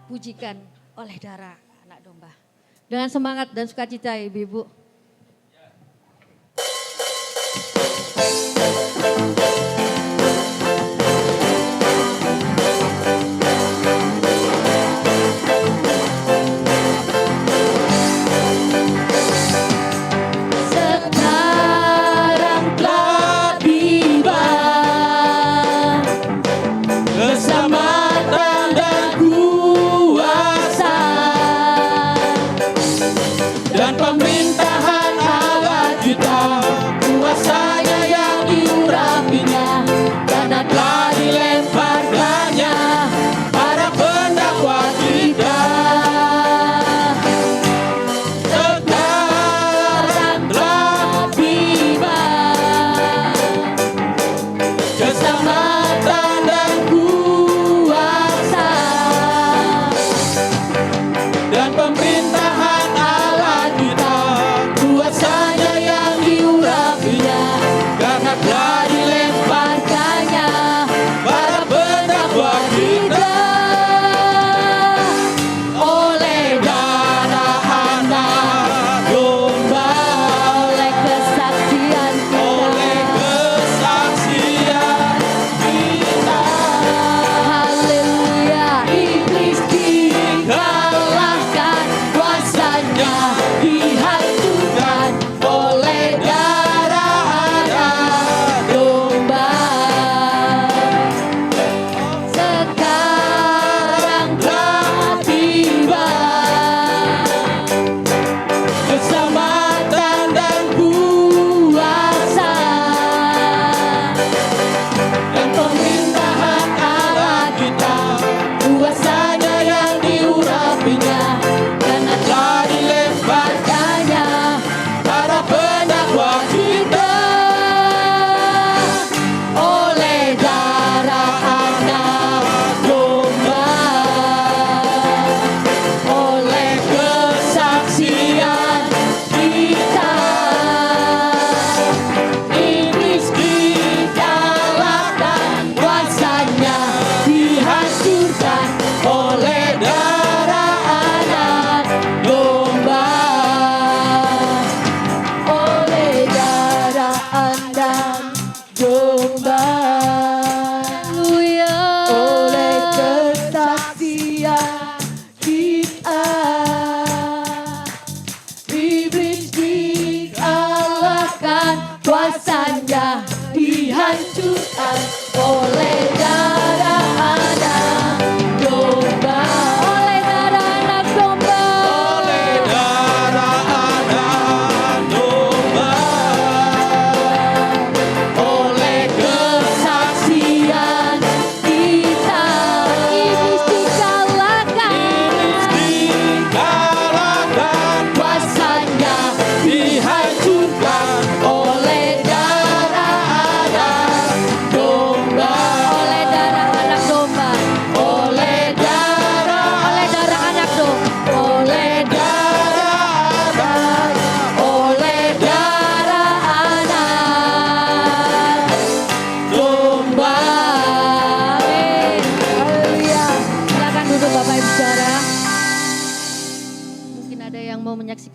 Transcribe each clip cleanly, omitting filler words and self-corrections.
pujikan oleh darah anak domba. Dengan semangat dan sukacita ibu-ibu.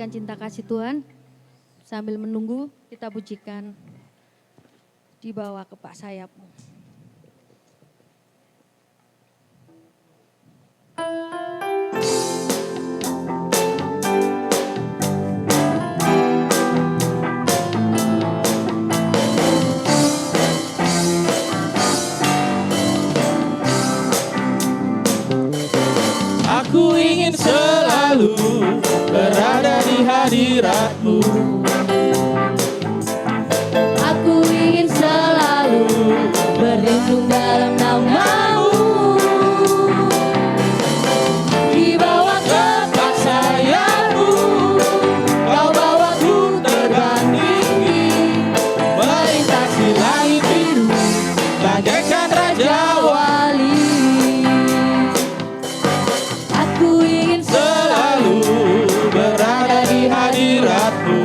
Cinta kasih Tuhan, sambil menunggu kita pujikan dibawa ke Pak Sayapmu. Aku ingin selalu berada di hadirat-Mu. Aku ingin selalu berlindung dalam nama-Mu. Di bawah kepak sayap-Mu, Kau bawaku terbang tinggi, melintasi langit biru, bagaikan Raja Wali. Aku ingin selalu berada di hadirat-Mu.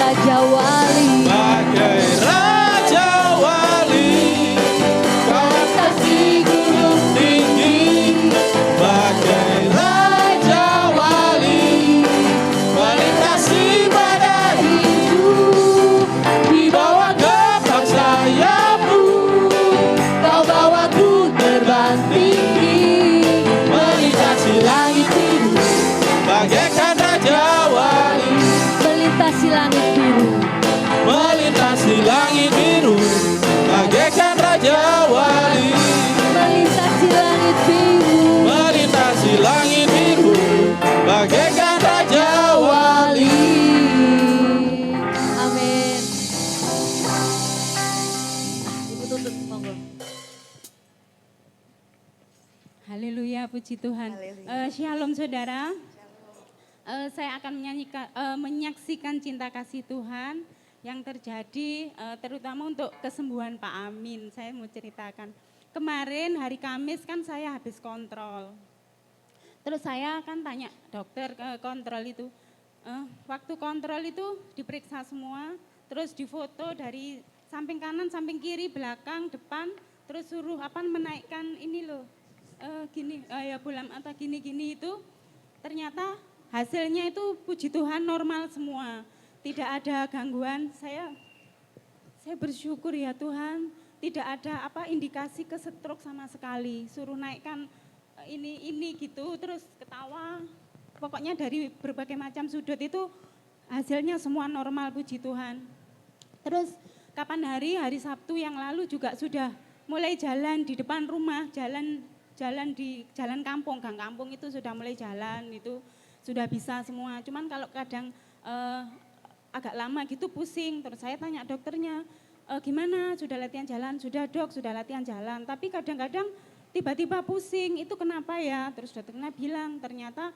Raja Wali. bagai Raja Wali. Kau melintasi gunung tinggi, bagai Raja Wali. Melintasi badai hidup, di bawah gerbang sayapmu. Kau bawaku terbang tinggi, melintasi langit biru, bagaikan Raja Wali. Melintasi langit biru. Melintasi langit biru, bagaikan Raja Wali. Melintasi langit biru. Melintasi langit biru, bagaikan Raja Wali. Amin. Ibu tutup, monggo. Haleluya, puji Tuhan. Shalom saudara. Saya akan menyaksikan cinta kasih Tuhan yang terjadi terutama untuk kesembuhan Pak Amin. Saya mau ceritakan. Kemarin hari Kamis kan saya habis kontrol. Terus saya akan tanya dokter ke kontrol itu. Waktu kontrol itu diperiksa semua, terus difoto dari samping kanan, samping kiri, belakang, depan, terus suruh menaikkan ini loh. Ya bola mata gini-gini itu ternyata hasilnya itu puji Tuhan normal semua, tidak ada gangguan. Saya bersyukur ya Tuhan, tidak ada indikasi ke stroke sama sekali. Suruh naikkan ini gitu, terus ketawa. Pokoknya dari berbagai macam sudut itu hasilnya semua normal, puji Tuhan. Terus kapan hari Sabtu yang lalu juga sudah mulai jalan di depan rumah, jalan di jalan kampung, gang kampung itu sudah mulai jalan, itu sudah bisa semua. Cuman kalau kadang agak lama gitu pusing, terus saya tanya dokternya, gimana sudah latihan jalan? Sudah dok, sudah latihan jalan, tapi kadang-kadang tiba-tiba pusing, itu kenapa ya? Terus dokternya bilang ternyata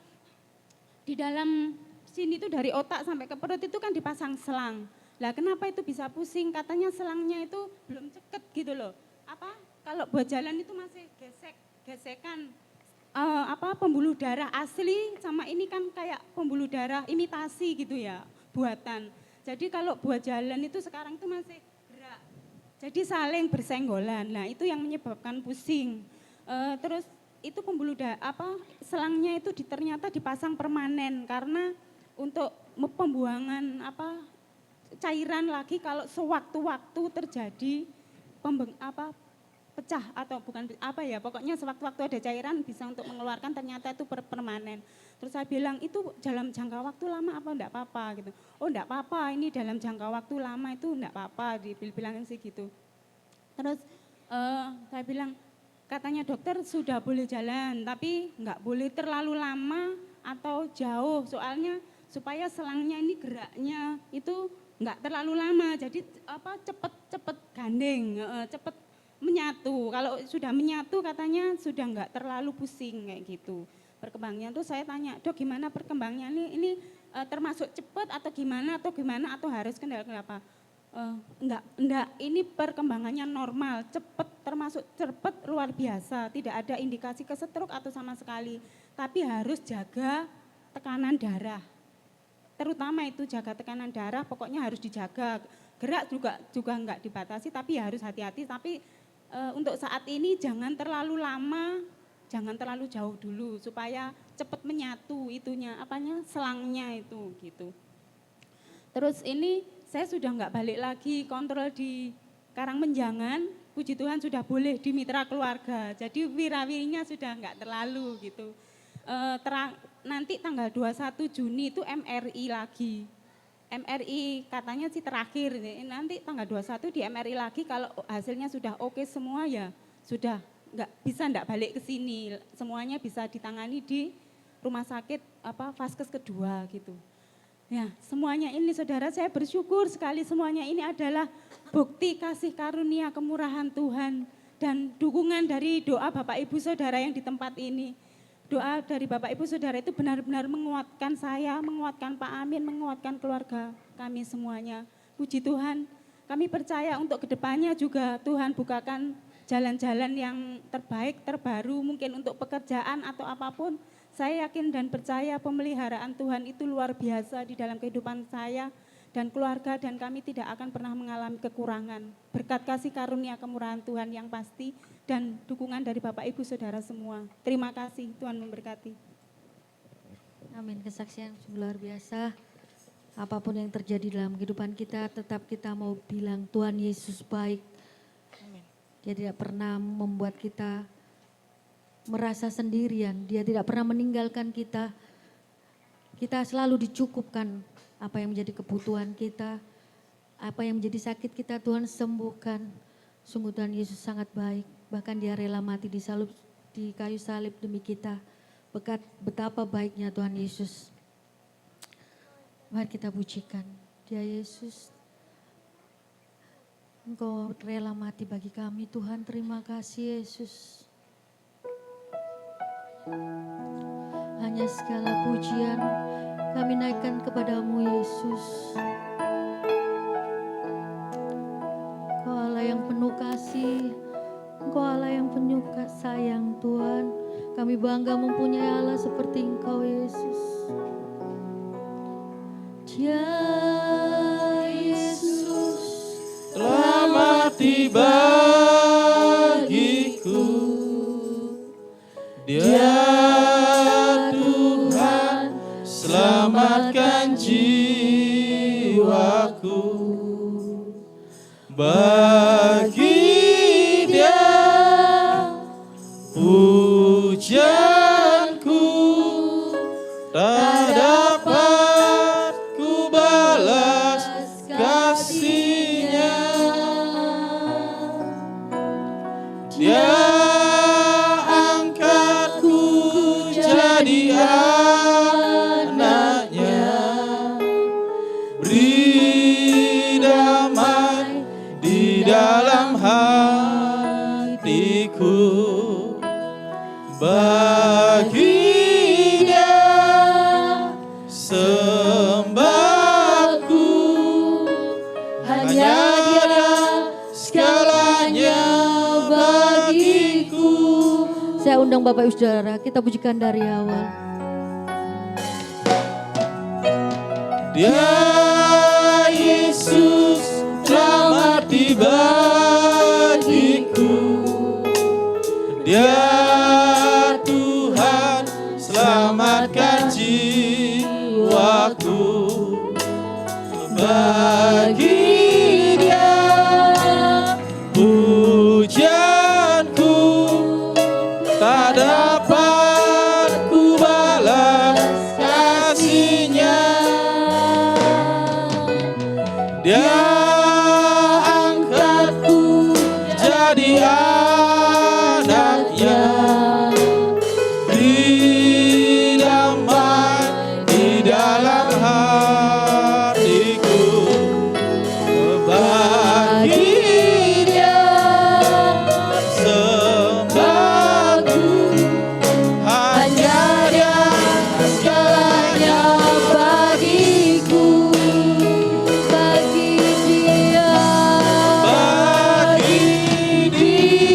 di dalam sini tuh dari otak sampai ke perut itu kan dipasang selang. Lah kenapa itu bisa pusing? Katanya selangnya itu belum ceket gitu loh. Kalau buat jalan itu masih gesekan pembuluh darah asli sama ini kan kayak pembuluh darah imitasi gitu ya, buatan. Jadi kalau buat jalan itu sekarang itu masih gerak. Jadi saling bersenggolan. Nah, itu yang menyebabkan pusing. Terus itu pembuluh darah selangnya itu ternyata dipasang permanen karena untuk pembuangan cairan lagi kalau sewaktu-waktu terjadi pecah atau bukan pokoknya sewaktu-waktu ada cairan bisa untuk mengeluarkan, ternyata itu permanen. Terus saya bilang itu dalam jangka waktu lama apa enggak apa-apa gitu. Oh enggak apa-apa, ini dalam jangka waktu lama itu enggak apa-apa, dibilangin sih gitu. Terus saya bilang katanya dokter sudah boleh jalan tapi enggak boleh terlalu lama atau jauh, soalnya supaya selangnya ini geraknya itu enggak terlalu lama, jadi cepet gandeng, cepet menyatu. Kalau sudah menyatu katanya sudah enggak terlalu pusing kayak gitu. Perkembangannya tuh saya tanya, dok gimana perkembangannya ini termasuk cepat atau gimana atau harus kendala apa? Enggak, ini perkembangannya normal, cepat, termasuk cepat luar biasa, tidak ada indikasi ke stroke atau sama sekali. Tapi harus jaga tekanan darah. Terutama itu jaga tekanan darah, pokoknya harus dijaga. Gerak juga enggak dibatasi tapi harus hati-hati, tapi untuk saat ini jangan terlalu lama, jangan terlalu jauh dulu supaya cepat menyatu selangnya itu gitu. Terus ini saya sudah enggak balik lagi kontrol di Karangmenjangan, puji Tuhan sudah boleh di mitra keluarga. Jadi wirawirinya sudah enggak terlalu gitu. Nanti tanggal 21 Juni itu MRI lagi. MRI katanya sih terakhir, nanti tanggal 21 di MRI lagi, kalau hasilnya sudah oke semua ya sudah enggak balik ke sini, semuanya bisa ditangani di rumah sakit Vaskes kedua gitu. Ya, semuanya ini saudara saya bersyukur sekali, semuanya ini adalah bukti kasih karunia kemurahan Tuhan dan dukungan dari doa Bapak Ibu Saudara yang di tempat ini. Doa dari Bapak Ibu Saudara itu benar-benar menguatkan saya, menguatkan Pak Amin, menguatkan keluarga kami semuanya. Puji Tuhan, kami percaya untuk kedepannya juga Tuhan bukakan jalan-jalan yang terbaik, terbaru, mungkin untuk pekerjaan atau apapun. Saya yakin dan percaya pemeliharaan Tuhan itu luar biasa di dalam kehidupan saya dan keluarga dan kami tidak akan pernah mengalami kekurangan. Berkat kasih karunia kemurahan Tuhan yang pasti dan dukungan dari Bapak Ibu Saudara semua. Terima kasih, Tuhan memberkati. Amin, kesaksian luar biasa. Apapun yang terjadi dalam kehidupan kita, tetap kita mau bilang Tuhan Yesus baik. Dia tidak pernah membuat kita merasa sendirian. Dia tidak pernah meninggalkan kita. Kita selalu dicukupkan apa yang menjadi kebutuhan kita. Apa yang menjadi sakit kita Tuhan sembuhkan. Sungguh Tuhan Yesus sangat baik. Bahkan dia rela mati di kayu salib demi kita. Betapa baiknya Tuhan Yesus. Mari kita pujikan dia Yesus. Engkau rela mati bagi kami Tuhan, terima kasih Yesus. Hanya segala pujian kami naikkan kepadamu Yesus. Engkau Allah yang penuh kasih, Engkau Allah yang penuh sayang Tuhan. Kami bangga mempunyai Allah seperti Engkau Yesus. Dia Yesus telah mati bagiku. Dia Tuhan selamatkan jiwaku. Bagi Dia pujianku tak dapat ku balas kasih-Nya. Dia angkatku jadi anak-Nya, beri damai di dalam hatiku. Bagi Dia sembahku, hanya Dia segalanya bagiku. Saya undang Bapak Ibu Saudara, kita pujikan dari awal. Dia Yesus telah mati bagiku. Dia Tuhan selamatkan jiwaku. Bagi Dia pujianku tak dapat ku balas kasih-Nya. Dia angkatku jadi anak-Nya, beri damai di dalam hatiku. Bagi Dia sembahku, hanya Dia segalanya bagiku. Bagi Dia, Bagi Dia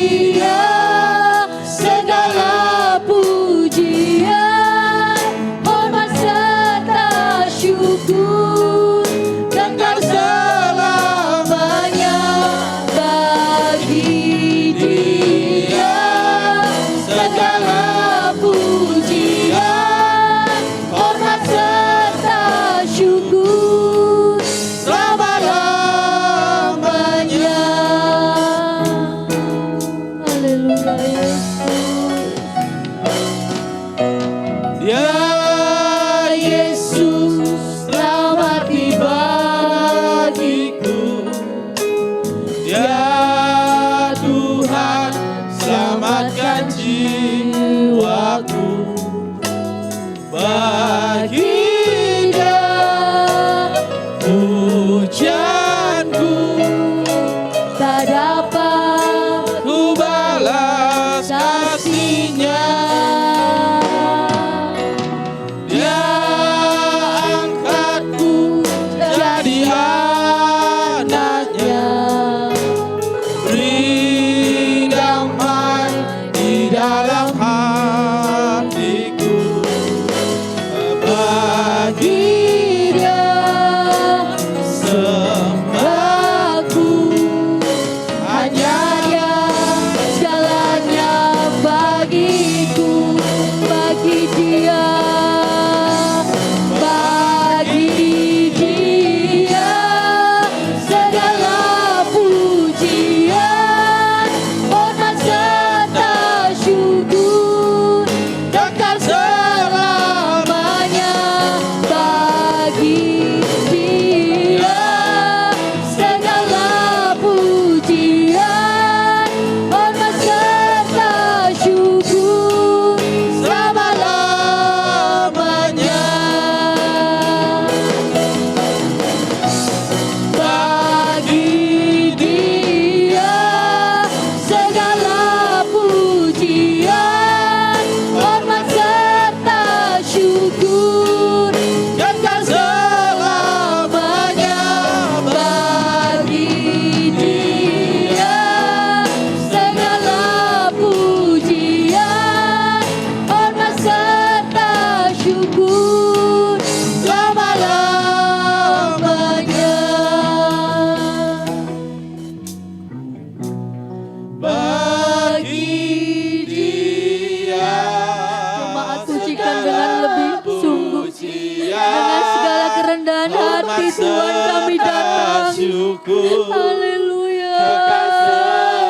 bersyukur Haleluya. kekal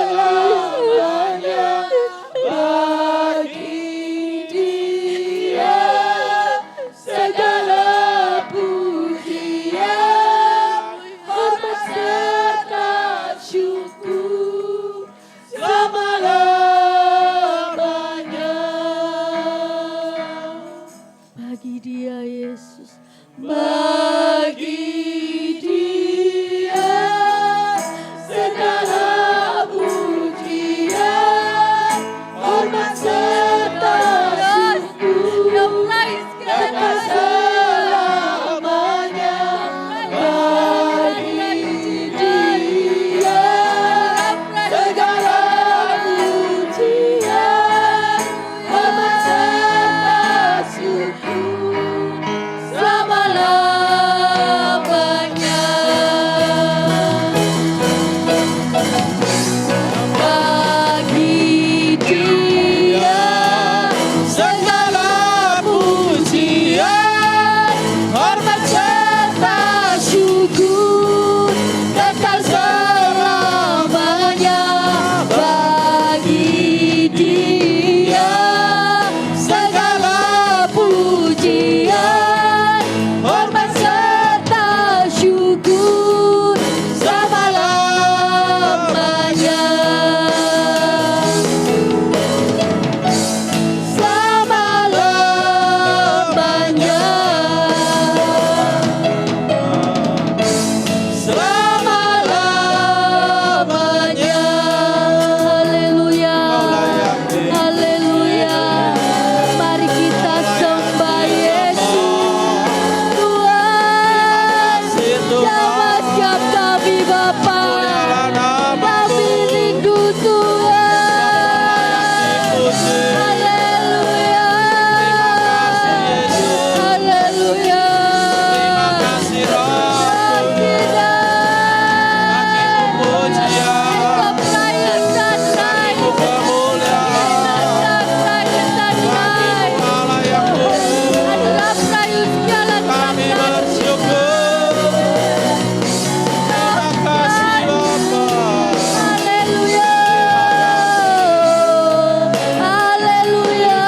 selamanya bagi Dia segala pujian, hormat serta syukur selama-lamanya. Bagi Dia Yesus. Bagi Dia segala pujian, hormat serta syukur kekal selamanya. Bagi Dia segala pujian, hormat serta syukur selama-lamanya. Bagi Dia segala pujian, hormat serta syukur kekal selamanya. Bagi Dia segala pujian, hormat serta syukur selama-lamanya. Selama-lamanya. Selama-lamanya. Haleluya. Haleluya. Mari kita sembah Yesus. Tuhan, jawab setiap kami Bapa. Kami rindu Tuhan. Haleluya. Haleluya. Terima kasih Roh. Pujian, bagimu kemuliaan, bagimu Allah yang kudus. Kami bersyukur. Terima kasih Bapa. Haleluya. Haleluya.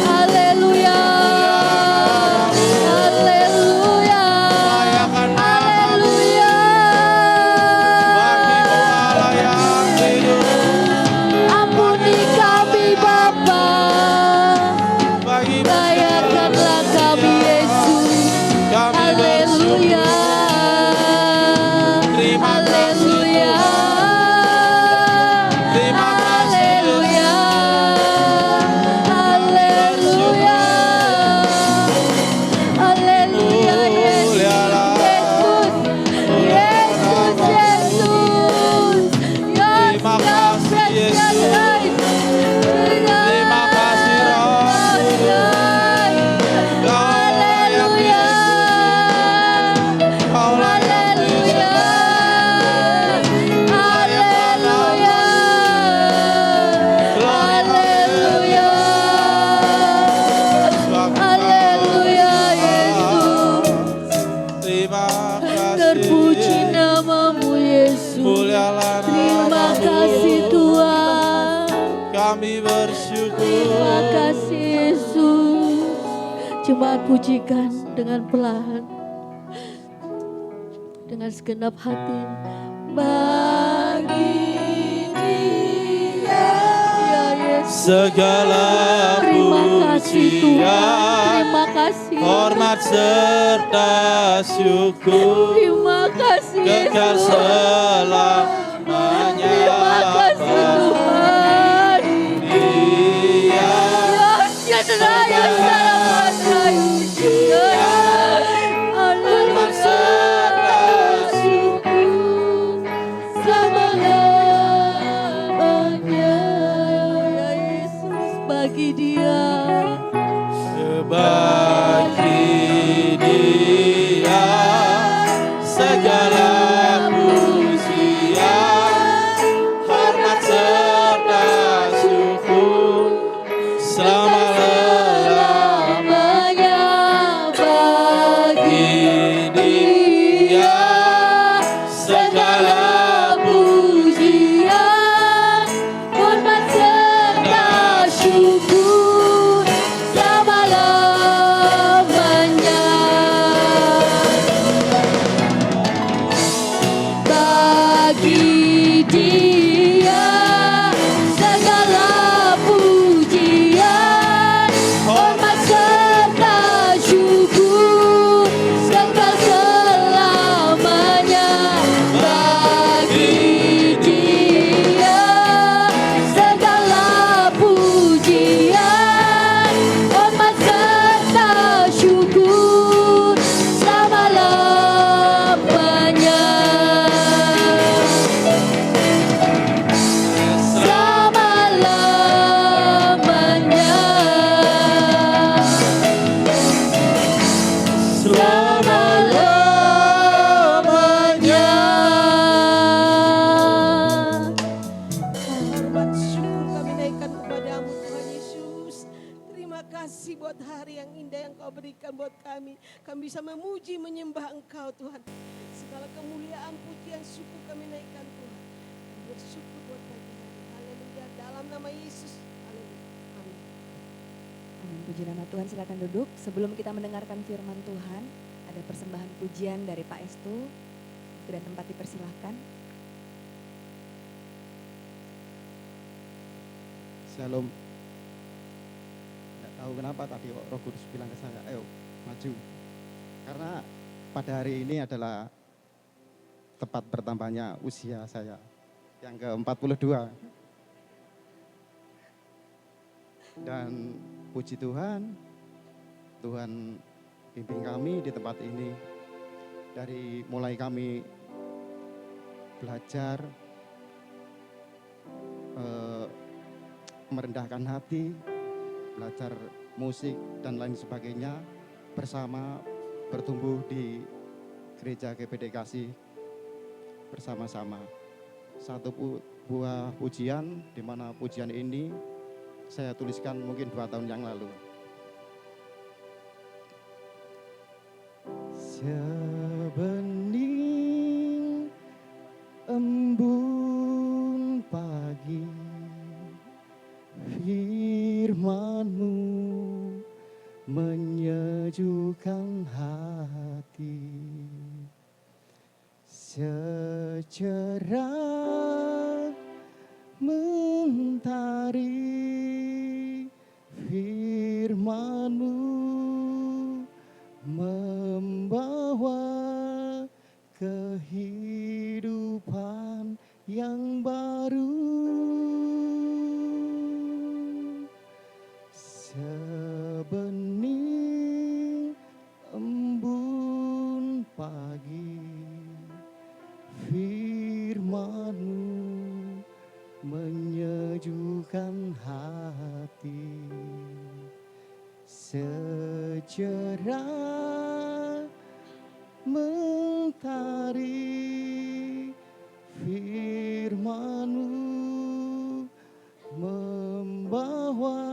Haleluya. Haleluya. Layakan namamu, Haleluya. bagimu Allah yang hidup. Ampuni kami Bapa. Bagimu Layakanlah kami Yesus. kami bersyukur. Haleluya. Terima kasih Haleluya. Terima kasih Haleluya. Haleluya. Haleluya Yesus. Mulialah. Yesus. Yesus. Terima kasih, Yesus. Terima kasih, Roh. Haleluya. Kau layak Haleluya. Haleluya. Haleluya. Haleluya Yesus. Terima kasih. Terpuji namamu Yesus. Mulialah Terima namamu. kasih Tuhan. Kami bersyukur. Terima kasih Yesus. Jemaat pujikan dengan perlahan. Dengan segenap hati. Bagi Dia. Ya Yesus. Segala Terima kasih Tuhan. pujian, Terima kasih. hormat serta syukur Terima kasih kekal Yesus. selamanya. Terima kasih Tuhan. Dia Ya seraya salam rayu. hormat serta syukur Selama-lamanya. Ya Yesus, bagi Dia. bagi Dia segala pujian, hormat serta syukur selama-lamanya. Bagi Bagi Dia buat hari yang indah yang Kau berikan buat kami. Kami bisa memuji, menyembah Engkau Tuhan. Segala kemuliaan, pujian, syukur kami naikkan Tuhan. Kami bersyukur buat pagi hari. Haleluya. Dalam nama Yesus. Haleluya. Amin. Amin. Puji nama Tuhan, silakan duduk. Sebelum kita mendengarkan firman Tuhan, ada persembahan pujian dari Pak Estu. Dan tempat dipersilahkan. Shalom. Tidak tahu kenapa tadi Roh Kudus bilang ke saya, ayo maju. Karena pada hari ini adalah tepat bertambahnya usia saya yang ke-42. Dan puji Tuhan, Tuhan pimpin kami di tempat ini. Dari mulai kami belajar merendahkan hati, belajar musik dan lain sebagainya, bersama bertumbuh di gereja GPD Kasih bersama-sama. Satu buah pujian, di mana pujian ini saya tuliskan mungkin 2 tahun yang lalu. Sebening embun pagi, firman-Mu menyejukkan hati. Secerah mentari, firman-Mu membawa kehidupan yang baru. Sebening embun pagi, firman-Mu menyejukkan hati. Secerah mentari, firman-Mu membawa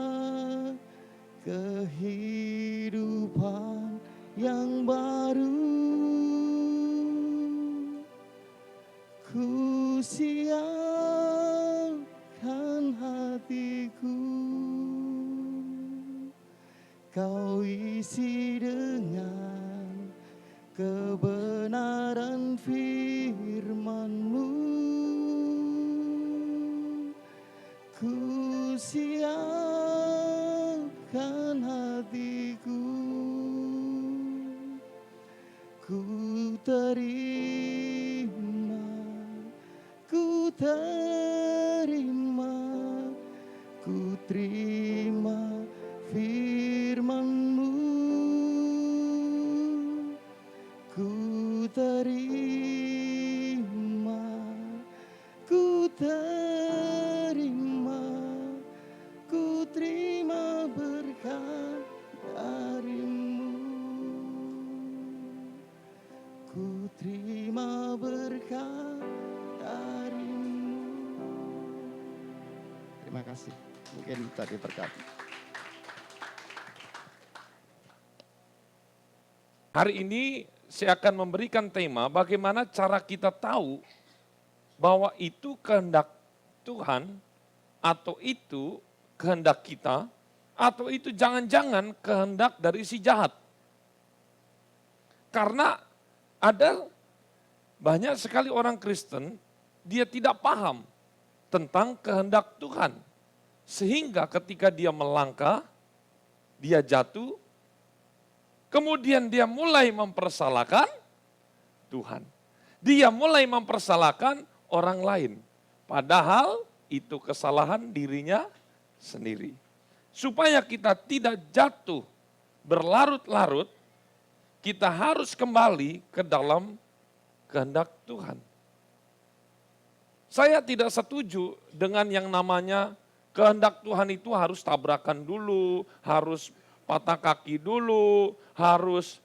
kehidupan yang baru. Ku siapkan hatiku, Kau isi dengan kebenaran firman-Mu. Ku siapkan hatiku, ku terima, ku terima, ku terima firman-Mu. Ku terima, ku terima, ku terima berkat dari-Mu. Ku terima berkat dari-Mu. Terima kasih. Mungkin tadi berkat. Hari ini saya akan memberikan tema bagaimana cara kita tahu bahwa itu kehendak Tuhan atau itu kehendak kita atau itu jangan-jangan kehendak dari si jahat. Karena ada banyak sekali orang Kristen dia tidak paham tentang kehendak Tuhan. Sehingga ketika dia melangkah, dia jatuh, kemudian dia mulai mempersalahkan Tuhan. Dia mulai mempersalahkan orang lain. Padahal itu kesalahan dirinya sendiri. Supaya kita tidak jatuh berlarut-larut, kita harus kembali ke dalam kehendak Tuhan. Saya tidak setuju dengan yang namanya kehendak Tuhan itu harus tabrakan dulu, harus patah kaki dulu, harus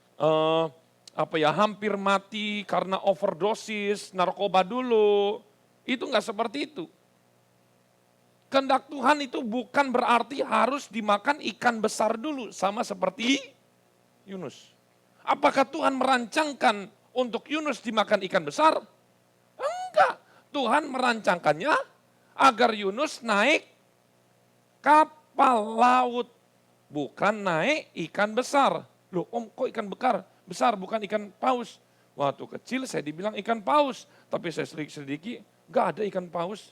hampir mati karena overdosis, narkoba dulu. Itu enggak seperti itu. kehendak Tuhan itu bukan berarti harus dimakan ikan besar dulu, sama seperti Yunus. Apakah Tuhan merancangkan untuk Yunus dimakan ikan besar? Enggak. Tuhan merancangkannya agar Yunus naik kapal laut, bukan naik ikan besar. Loh om, kok ikan besar bukan ikan paus? Waktu kecil saya dibilang ikan paus, tapi saya selidiki, enggak ada ikan paus.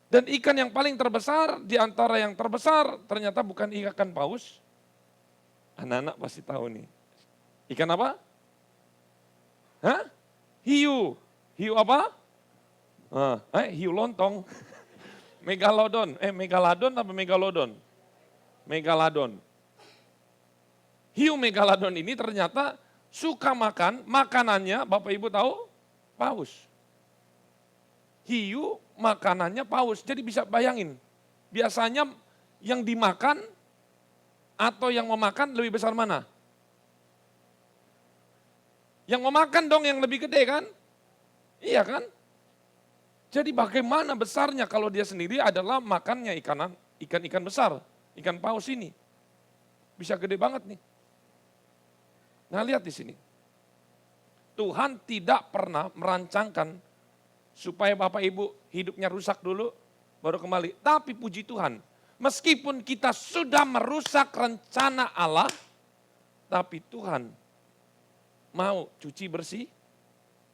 Dan ikan yang paling terbesar di antara yang terbesar ternyata bukan ikan paus. Anak-anak pasti tahu nih. Ikan apa? Hah? Hiu. Hiu apa? Hiu lontong. Megalodon. Megalodon apa megalodon? Megalodon. Hiu megalodon ini ternyata suka makan, makanannya Bapak Ibu tahu? Paus. Hiu makanannya paus. Jadi bisa bayangin, biasanya yang dimakan atau yang memakan lebih besar mana? Yang memakan dong yang lebih gede kan? Iya kan? Jadi bagaimana besarnya kalau dia sendiri adalah makannya ikan besar, ikan paus ini. Bisa gede banget nih. Nah lihat di sini. Tuhan tidak pernah merancangkan supaya Bapak Ibu hidupnya rusak dulu baru kembali. Tapi puji Tuhan, meskipun kita sudah merusak rencana Allah, tapi Tuhan mau cuci bersih,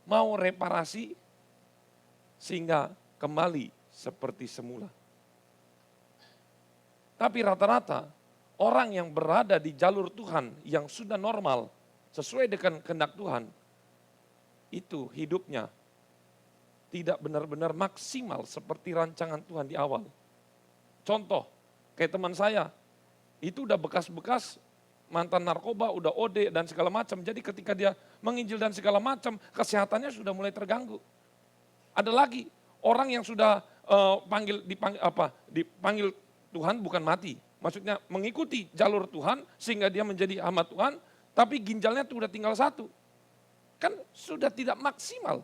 mau reparasi, sehingga kembali seperti semula. Tapi rata-rata orang yang berada di jalur Tuhan yang sudah normal, sesuai dengan kehendak Tuhan, itu hidupnya tidak benar-benar maksimal seperti rancangan Tuhan di awal. Contoh, kayak teman saya, itu udah bekas-bekas mantan narkoba, udah OD dan segala macam. Jadi ketika dia menginjil dan segala macam, kesehatannya sudah mulai terganggu. Ada lagi orang yang sudah dipanggil Tuhan bukan mati. Maksudnya mengikuti jalur Tuhan sehingga dia menjadi hamba Tuhan, tapi ginjalnya tuh udah tinggal satu. Kan sudah tidak maksimal.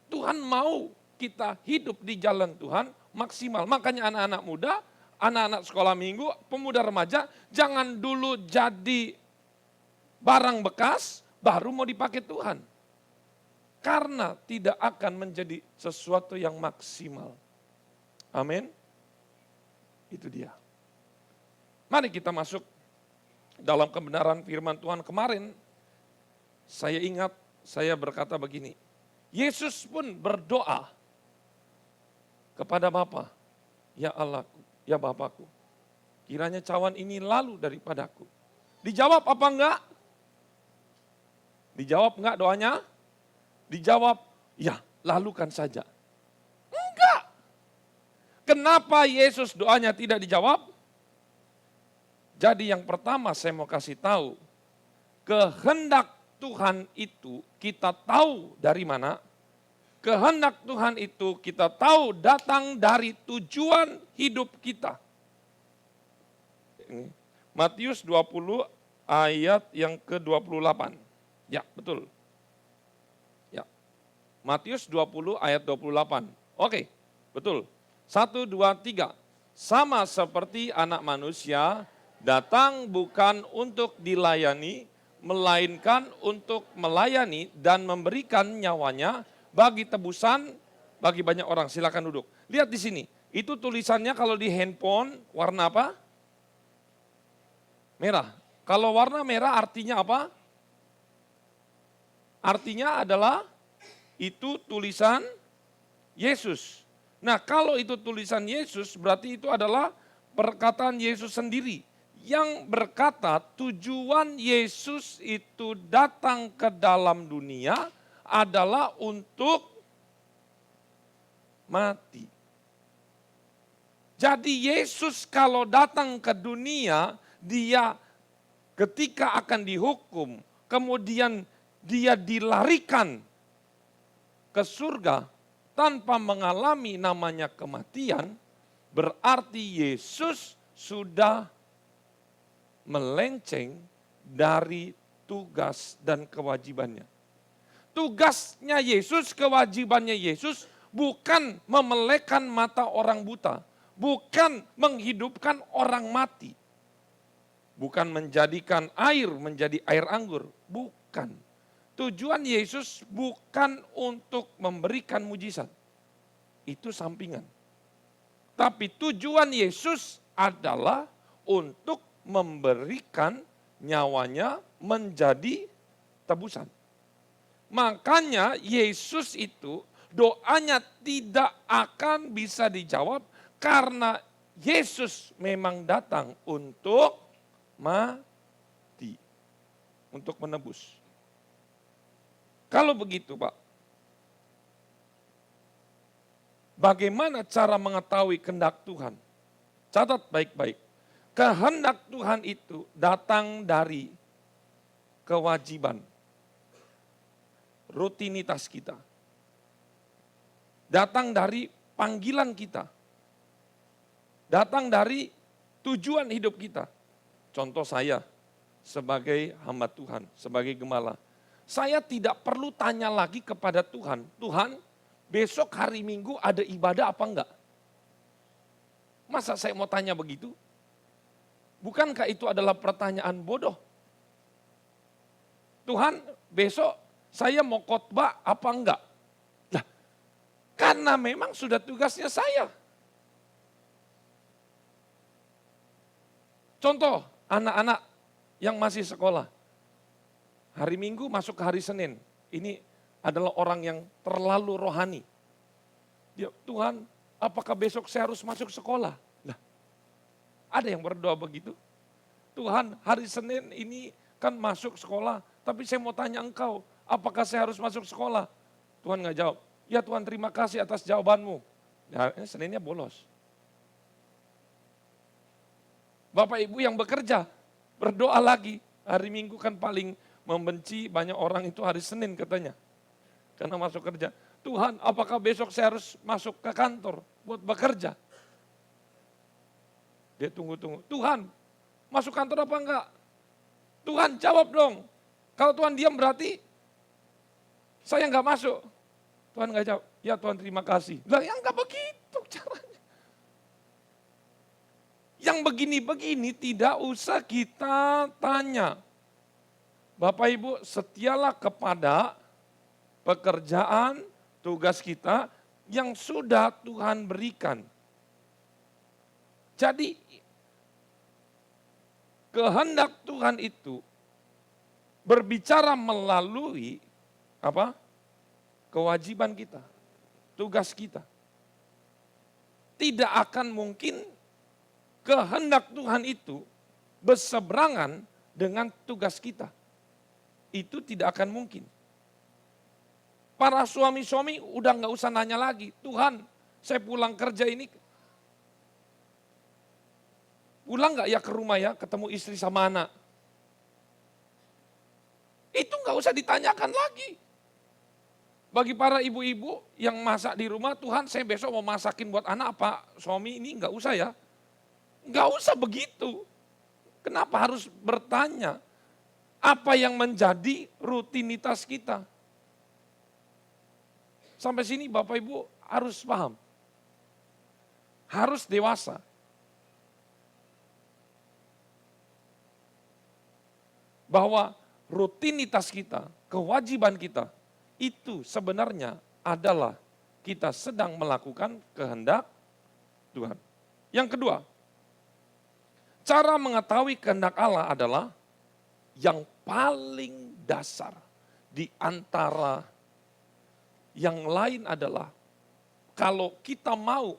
Tuhan mau kita hidup di jalan Tuhan maksimal. Makanya anak-anak muda, anak-anak sekolah minggu, pemuda remaja, jangan dulu jadi barang bekas baru mau dipakai Tuhan. Karena tidak akan menjadi sesuatu yang maksimal. Amin. Itu dia. Mari kita masuk dalam kebenaran firman Tuhan. Kemarin saya ingat saya berkata begini. Yesus pun berdoa kepada Bapa. Ya Allahku, ya Bapakku, kiranya cawan ini lalu daripadaku. Dijawab apa enggak? Dijawab enggak doanya? Dijawab, ya lalukan saja. Enggak. Kenapa Yesus doanya tidak dijawab? Jadi yang pertama saya mau kasih tahu, kehendak Tuhan itu kita tahu dari mana? Kehendak Tuhan itu kita tahu datang dari tujuan hidup kita. Matius 20 ayat yang ke-28. Ya, betul. Ya. Matius 20 ayat 28. Oke, betul. 1, 2, 3. Sama seperti anak manusia datang bukan untuk dilayani, melainkan untuk melayani dan memberikan nyawanya bagi tebusan bagi banyak orang. Silakan duduk. Lihat di sini. Itu tulisannya kalau di handphone warna apa? Merah. Kalau warna merah artinya apa? Artinya adalah itu tulisan Yesus. Nah, kalau itu tulisan Yesus berarti itu adalah perkataan Yesus sendiri yang berkata tujuan Yesus itu datang ke dalam dunia adalah untuk mati. Jadi Yesus kalau datang ke dunia, dia ketika akan dihukum, kemudian dia dilarikan ke surga tanpa mengalami namanya kematian, berarti Yesus sudah melenceng dari tugas dan kewajibannya. Tugasnya Yesus, kewajibannya Yesus bukan memelekkan mata orang buta, bukan menghidupkan orang mati. Bukan menjadikan air menjadi air anggur, bukan. Tujuan Yesus bukan untuk memberikan mujizat. Itu sampingan. Tapi tujuan Yesus adalah untuk memberikan nyawanya menjadi tebusan. Makanya Yesus itu doanya tidak akan bisa dijawab karena Yesus memang datang untuk mati, untuk menebus. Kalau begitu Pak, bagaimana cara mengetahui kehendak Tuhan? Catat baik-baik. Kehendak Tuhan itu datang dari kewajiban, rutinitas kita. Datang dari panggilan kita. Datang dari tujuan hidup kita. Contoh saya sebagai hamba Tuhan, sebagai gembala. Saya tidak perlu tanya lagi kepada Tuhan, Tuhan besok hari Minggu ada ibadah apa enggak? Masa saya mau tanya begitu? Bukankah itu adalah pertanyaan bodoh? Tuhan besok saya mau khotbah apa enggak? Lah, karena memang sudah tugasnya saya. Contoh, anak-anak yang masih sekolah. Hari Minggu masuk ke hari Senin. Ini adalah orang yang terlalu rohani. Dia, Tuhan, apakah besok saya harus masuk sekolah? Lah, ada yang berdoa begitu. Tuhan, hari Senin ini kan masuk sekolah, tapi saya mau tanya engkau, apakah saya harus masuk sekolah? Tuhan nggak jawab. Ya Tuhan, terima kasih atas jawabanmu. Ya, Seninnya bolos. Bapak Ibu yang bekerja, berdoa lagi. Hari Minggu kan paling membenci banyak orang itu hari Senin katanya. Karena masuk kerja. Tuhan, apakah besok saya harus masuk ke kantor buat bekerja? Dia tunggu-tunggu. Tuhan, masuk kantor apa enggak? Tuhan jawab dong. Kalau Tuhan diam berarti saya enggak masuk. Tuhan enggak jawab. Ya Tuhan terima kasih. Lah ya enggak begitu caranya. Yang begini-begini tidak usah kita tanya. Bapak Ibu, setialah kepada pekerjaan, tugas kita yang sudah Tuhan berikan. Jadi, kehendak Tuhan itu berbicara melalui apa? Kewajiban kita, tugas kita. Tidak akan mungkin kehendak Tuhan itu berseberangan dengan tugas kita. Itu tidak akan mungkin. Para suami-suami udah nggak usah nanya lagi, Tuhan saya pulang kerja ini, pulang nggak ya ke rumah ya, ketemu istri sama anak. Itu nggak usah ditanyakan lagi. Bagi para ibu-ibu yang masak di rumah, Tuhan saya besok mau masakin buat anak apa, suami ini nggak usah ya. Nggak usah begitu. Kenapa harus bertanya? Apa yang menjadi rutinitas kita? Sampai sini Bapak Ibu harus paham. Harus dewasa. Bahwa rutinitas kita, kewajiban kita, itu sebenarnya adalah kita sedang melakukan kehendak Tuhan. Yang kedua, cara mengetahui kehendak Allah adalah yang paling dasar di antara yang lain adalah kalau kita mau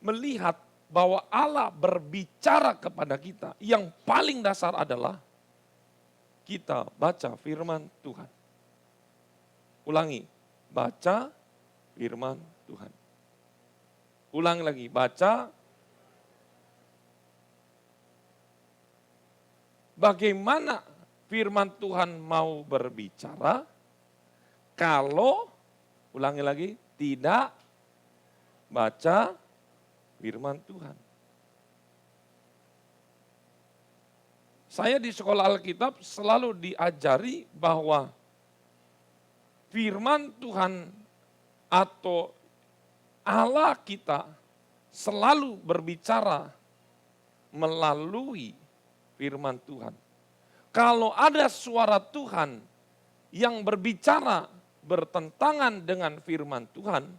melihat bahwa Allah berbicara kepada kita, yang paling dasar adalah kita baca firman Tuhan. Ulangi, baca firman Tuhan. Ulangi lagi, baca. Bagaimana firman Tuhan mau berbicara kalau, ulangi lagi, tidak baca firman Tuhan. Saya di sekolah Alkitab selalu diajari bahwa firman Tuhan atau Allah kita selalu berbicara melalui firman Tuhan. Kalau ada suara Tuhan yang berbicara bertentangan dengan firman Tuhan,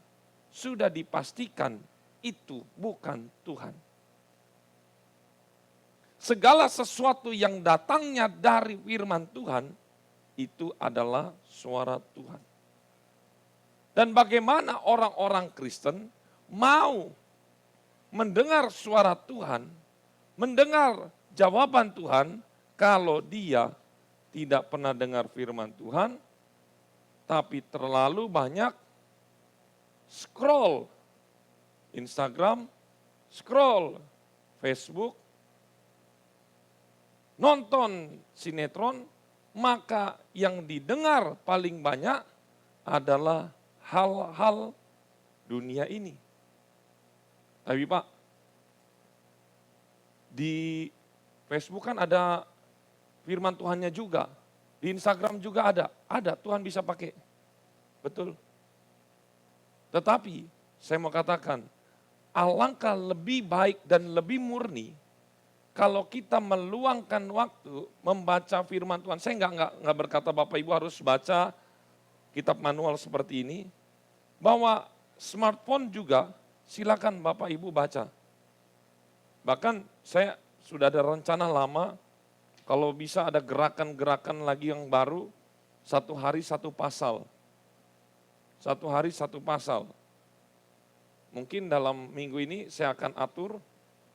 sudah dipastikan itu bukan Tuhan. Segala sesuatu yang datangnya dari firman Tuhan, itu adalah suara Tuhan. Dan bagaimana orang-orang Kristen mau mendengar suara Tuhan, mendengar jawaban Tuhan, kalau dia tidak pernah dengar firman Tuhan, tapi terlalu banyak scroll Instagram, scroll Facebook, nonton sinetron, maka yang didengar paling banyak adalah hal-hal dunia ini. Tapi Pak, di Facebook kan ada firman Tuhannya juga. Di Instagram juga ada Tuhan bisa pakai. Betul. Tetapi saya mau katakan, alangkah lebih baik dan lebih murni kalau kita meluangkan waktu membaca firman Tuhan. Saya nggak berkata Bapak Ibu harus baca kitab manual seperti ini. Bahwa smartphone juga silakan Bapak Ibu baca. Bahkan saya sudah ada rencana lama, kalau bisa ada gerakan-gerakan lagi yang baru, 1 hari 1 pasal. 1 hari 1 pasal. Mungkin dalam minggu ini saya akan atur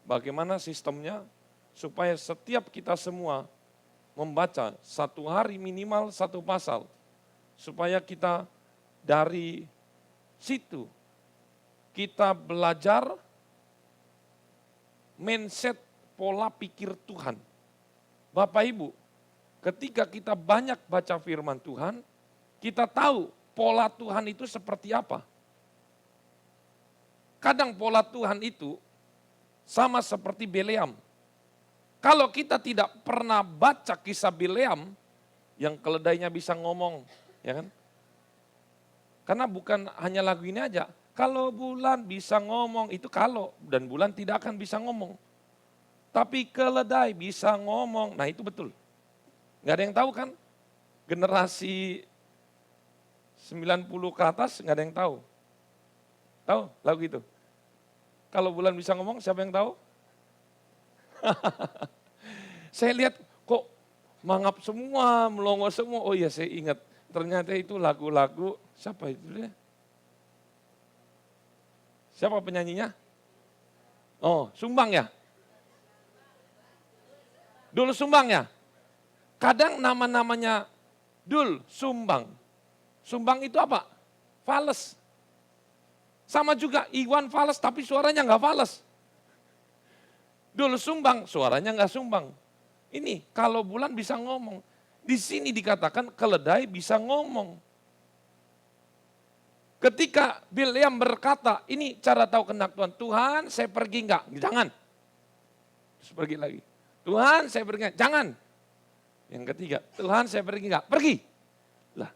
bagaimana sistemnya, supaya setiap kita semua membaca 1 hari minimal 1 pasal. Supaya kita dari situ, kita belajar mindset pola pikir Tuhan. Bapak Ibu, ketika kita banyak baca firman Tuhan, kita tahu pola Tuhan itu seperti apa. Kadang pola Tuhan itu sama seperti Bileam. Kalau kita tidak pernah baca kisah Bileam, yang keledainya bisa ngomong, ya kan? Karena bukan hanya lagu ini aja. Kalau bulan bisa ngomong, itu kalau, dan bulan tidak akan bisa ngomong. Tapi keledai bisa ngomong, nah itu betul. Nggak ada yang tahu kan? Generasi 90 ke atas nggak ada yang tahu. Tahu lagu itu? Kalau bulan bisa ngomong, siapa yang tahu? Saya lihat kok mangap semua, melongo semua. Oh iya saya ingat, ternyata itu lagu-lagu, siapa itu dia? Siapa penyanyinya? Oh, Sumbang ya? Dul Sumbang ya? Kadang nama-namanya Dul Sumbang. Sumbang itu apa? Fales. Sama juga Iwan Fales tapi suaranya nggak fales. Dul Sumbang suaranya nggak sumbang. Ini kalau bulan bisa ngomong. Di sini dikatakan keledai bisa ngomong. Ketika Bileam berkata, ini cara tahu kehendak Tuhan. Tuhan saya pergi enggak? Jangan. Terus pergi lagi. Tuhan saya pergi enggak? Jangan. Yang ketiga, Tuhan saya pergi enggak? Pergi. Lah,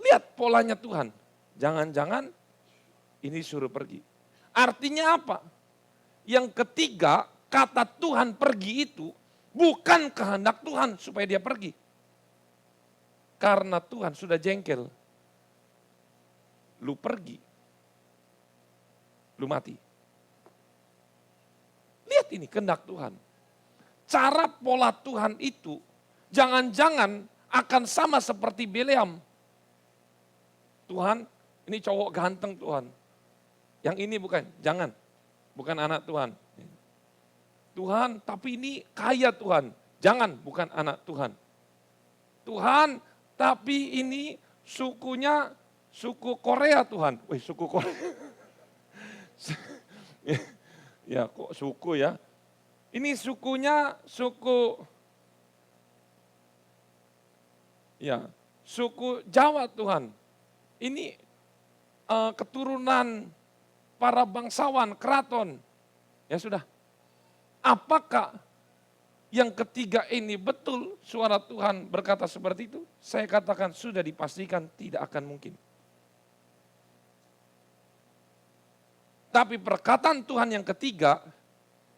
lihat polanya Tuhan. Jangan-jangan ini suruh pergi. Artinya apa? Yang ketiga, kata Tuhan pergi itu bukan kehendak Tuhan supaya dia pergi. Karena Tuhan sudah jengkel. Lu pergi, lu mati. Lihat ini kehendak Tuhan. Cara pola Tuhan itu jangan-jangan akan sama seperti Bileam. Tuhan, ini cowok ganteng Tuhan. Yang ini bukan, jangan. Bukan anak Tuhan. Tuhan, tapi ini kaya Tuhan. Jangan, bukan anak Tuhan. Tuhan, tapi ini sukunya suku Korea Tuhan. Wih, suku Korea. Ya, kok suku ya? Ini sukunya suku Jawa Tuhan. Ini keturunan para bangsawan, keraton. Ya sudah. Apakah yang ketiga ini betul suara Tuhan berkata seperti itu? Saya katakan sudah dipastikan tidak akan mungkin. Tapi perkataan Tuhan yang ketiga,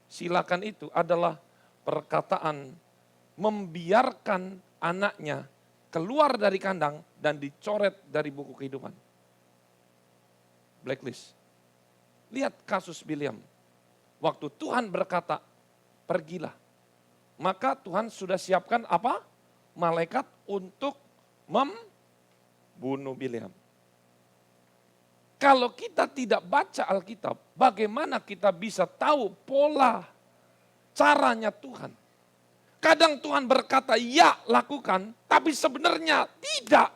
silakan itu adalah perkataan membiarkan anaknya keluar dari kandang dan dicoret dari buku kehidupan. Blacklist. Lihat kasus Bileam. Waktu Tuhan berkata, pergilah. Maka Tuhan sudah siapkan apa? Malaikat untuk membunuh Bileam. Kalau kita tidak baca Alkitab, bagaimana kita bisa tahu pola caranya Tuhan? Kadang Tuhan berkata, ya lakukan, tapi sebenarnya tidak.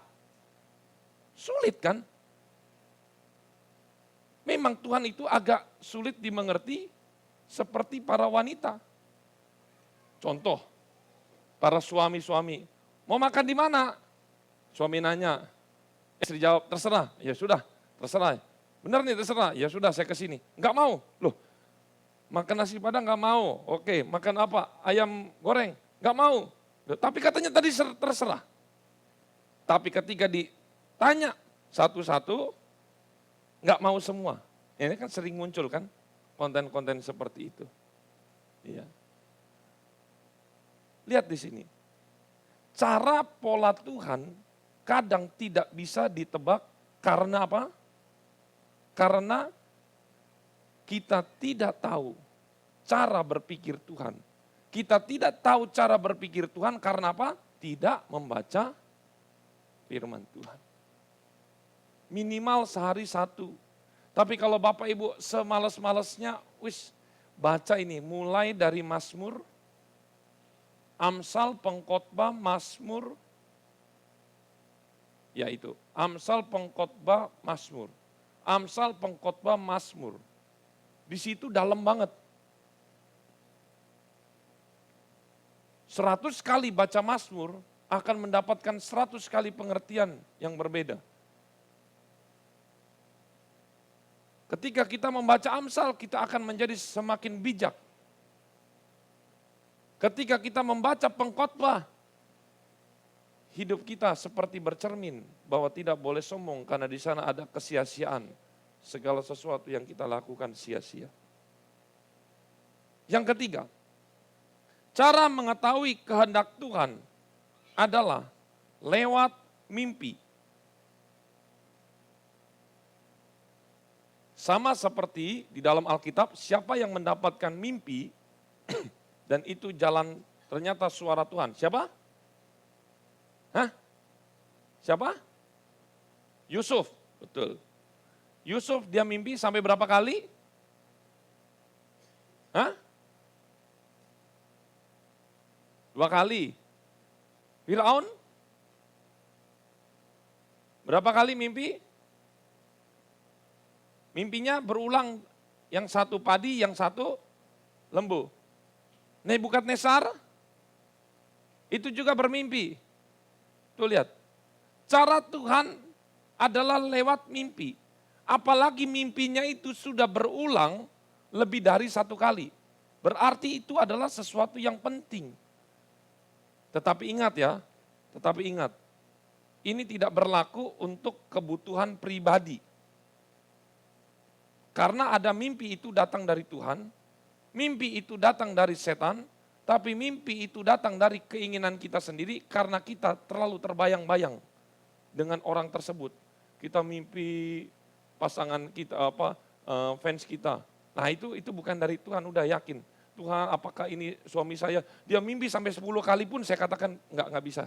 Sulit kan? Memang Tuhan itu agak sulit dimengerti seperti para wanita. Contoh, para suami-suami, mau makan di mana? Suami nanya, istri jawab, terserah, ya sudah. Terserah, benar nih terserah, ya sudah saya ke sini. Enggak mau, loh makan nasi padang enggak mau, oke makan apa? Ayam goreng, enggak mau. Loh, tapi katanya tadi terserah. Tapi ketika ditanya satu-satu, enggak mau semua. Ini kan sering muncul kan konten-konten seperti itu. Iya. Lihat di sini, cara pola Tuhan kadang tidak bisa ditebak karena apa? Karena kita tidak tahu cara berpikir Tuhan. Kita tidak tahu cara berpikir Tuhan karena apa? Tidak membaca firman Tuhan. Minimal sehari satu. Tapi kalau Bapak Ibu semales-malesnya, baca ini mulai dari Mazmur, Amsal, Pengkhotbah, Mazmur, yaitu Amsal, Pengkhotbah, Mazmur. Amsal, Pengkhotbah, Mazmur. Di situ dalam banget. 100 kali baca Mazmur akan mendapatkan 100 kali pengertian yang berbeda. Ketika kita membaca Amsal, kita akan menjadi semakin bijak. Ketika kita membaca Pengkhotbah, hidup kita seperti bercermin bahwa tidak boleh sombong karena di sana ada kesia-siaan. Segala sesuatu yang kita lakukan sia-sia. Yang ketiga, cara mengetahui kehendak Tuhan adalah lewat mimpi. Sama seperti di dalam Alkitab, siapa yang mendapatkan mimpi dan itu jalan ternyata suara Tuhan. Siapa? Hah? Siapa? Yusuf, betul. Yusuf dia mimpi sampai berapa kali? Hah? 2 kali. Firaun? Berapa kali mimpi? Mimpinya berulang, yang satu padi, yang satu lembu. Nebukadnezar itu juga bermimpi. Tuh lihat, cara Tuhan adalah lewat mimpi. Apalagi mimpinya itu sudah berulang lebih dari 1 kali. Berarti itu adalah sesuatu yang penting. Tetapi ingat ya, ini tidak berlaku untuk kebutuhan pribadi. Karena ada mimpi itu datang dari Tuhan, mimpi itu datang dari setan, tapi mimpi itu datang dari keinginan kita sendiri karena kita terlalu terbayang-bayang dengan orang tersebut. Kita mimpi pasangan kita, fans kita. Nah itu bukan dari Tuhan, udah yakin. Tuhan apakah ini suami saya, dia mimpi sampai 10 kali pun saya katakan enggak bisa.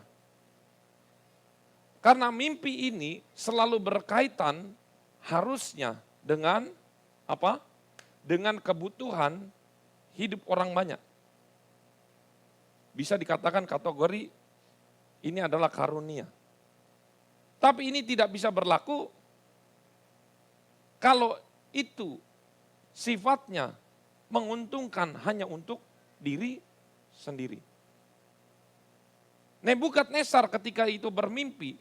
Karena mimpi ini selalu berkaitan harusnya dengan apa? Dengan kebutuhan hidup orang banyak. Bisa dikatakan kategori ini adalah karunia. Tapi ini tidak bisa berlaku kalau itu sifatnya menguntungkan hanya untuk diri sendiri. Nebukadnezar ketika itu bermimpi,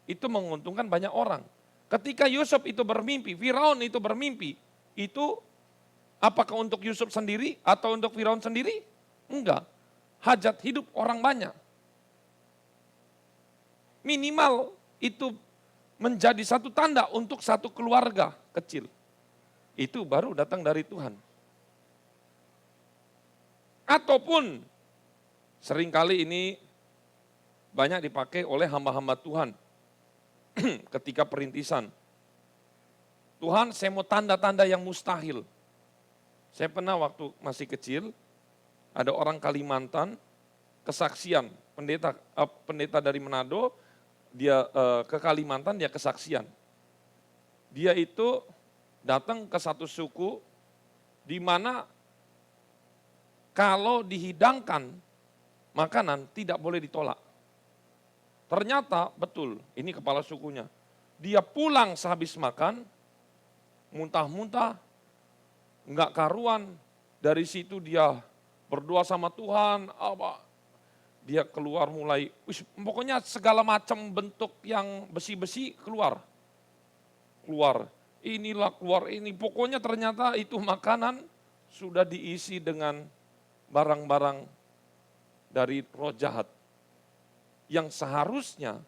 itu menguntungkan banyak orang. Ketika Yusuf itu bermimpi, Firaun itu bermimpi, itu apakah untuk Yusuf sendiri atau untuk Firaun sendiri? Enggak. Hajat hidup orang banyak. Minimal itu menjadi satu tanda untuk satu keluarga kecil. itu baru datang dari Tuhan. Ataupun seringkali ini banyak dipakai oleh hamba-hamba Tuhan ketika perintisan. Tuhan, saya mau tanda-tanda yang mustahil. Saya pernah waktu masih kecil, ada orang Kalimantan, kesaksian, pendeta dari Manado, dia ke Kalimantan, dia kesaksian. Dia itu datang ke satu suku di mana kalau dihidangkan makanan tidak boleh ditolak. Ternyata betul, ini kepala sukunya. Dia pulang sehabis makan, muntah-muntah, enggak karuan. Dari situ dia berdoa sama Tuhan, dia keluar mulai, pokoknya segala macam bentuk yang besi-besi keluar. Inilah keluar ini, pokoknya ternyata itu makanan sudah diisi dengan barang-barang dari roh jahat yang seharusnya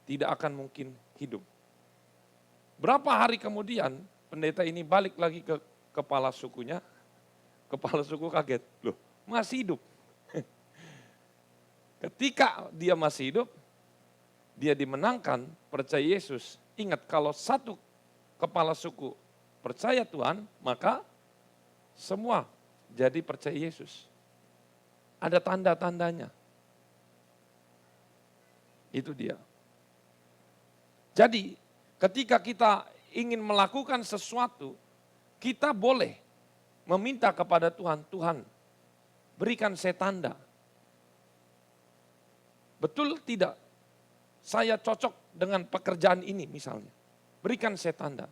tidak akan mungkin hidup. Berapa hari kemudian pendeta ini balik lagi ke kepala sukunya, kepala suku kaget, loh masih hidup. Ketika dia masih hidup, dia dimenangkan percaya Yesus. Ingat kalau satu kepala suku percaya Tuhan, maka semua jadi percaya Yesus. Ada tanda-tandanya. Itu dia. Jadi ketika kita ingin melakukan sesuatu, kita boleh meminta kepada Tuhan, Tuhan berikan saya tanda. Betul tidak? Saya cocok dengan pekerjaan ini misalnya. Berikan saya tanda.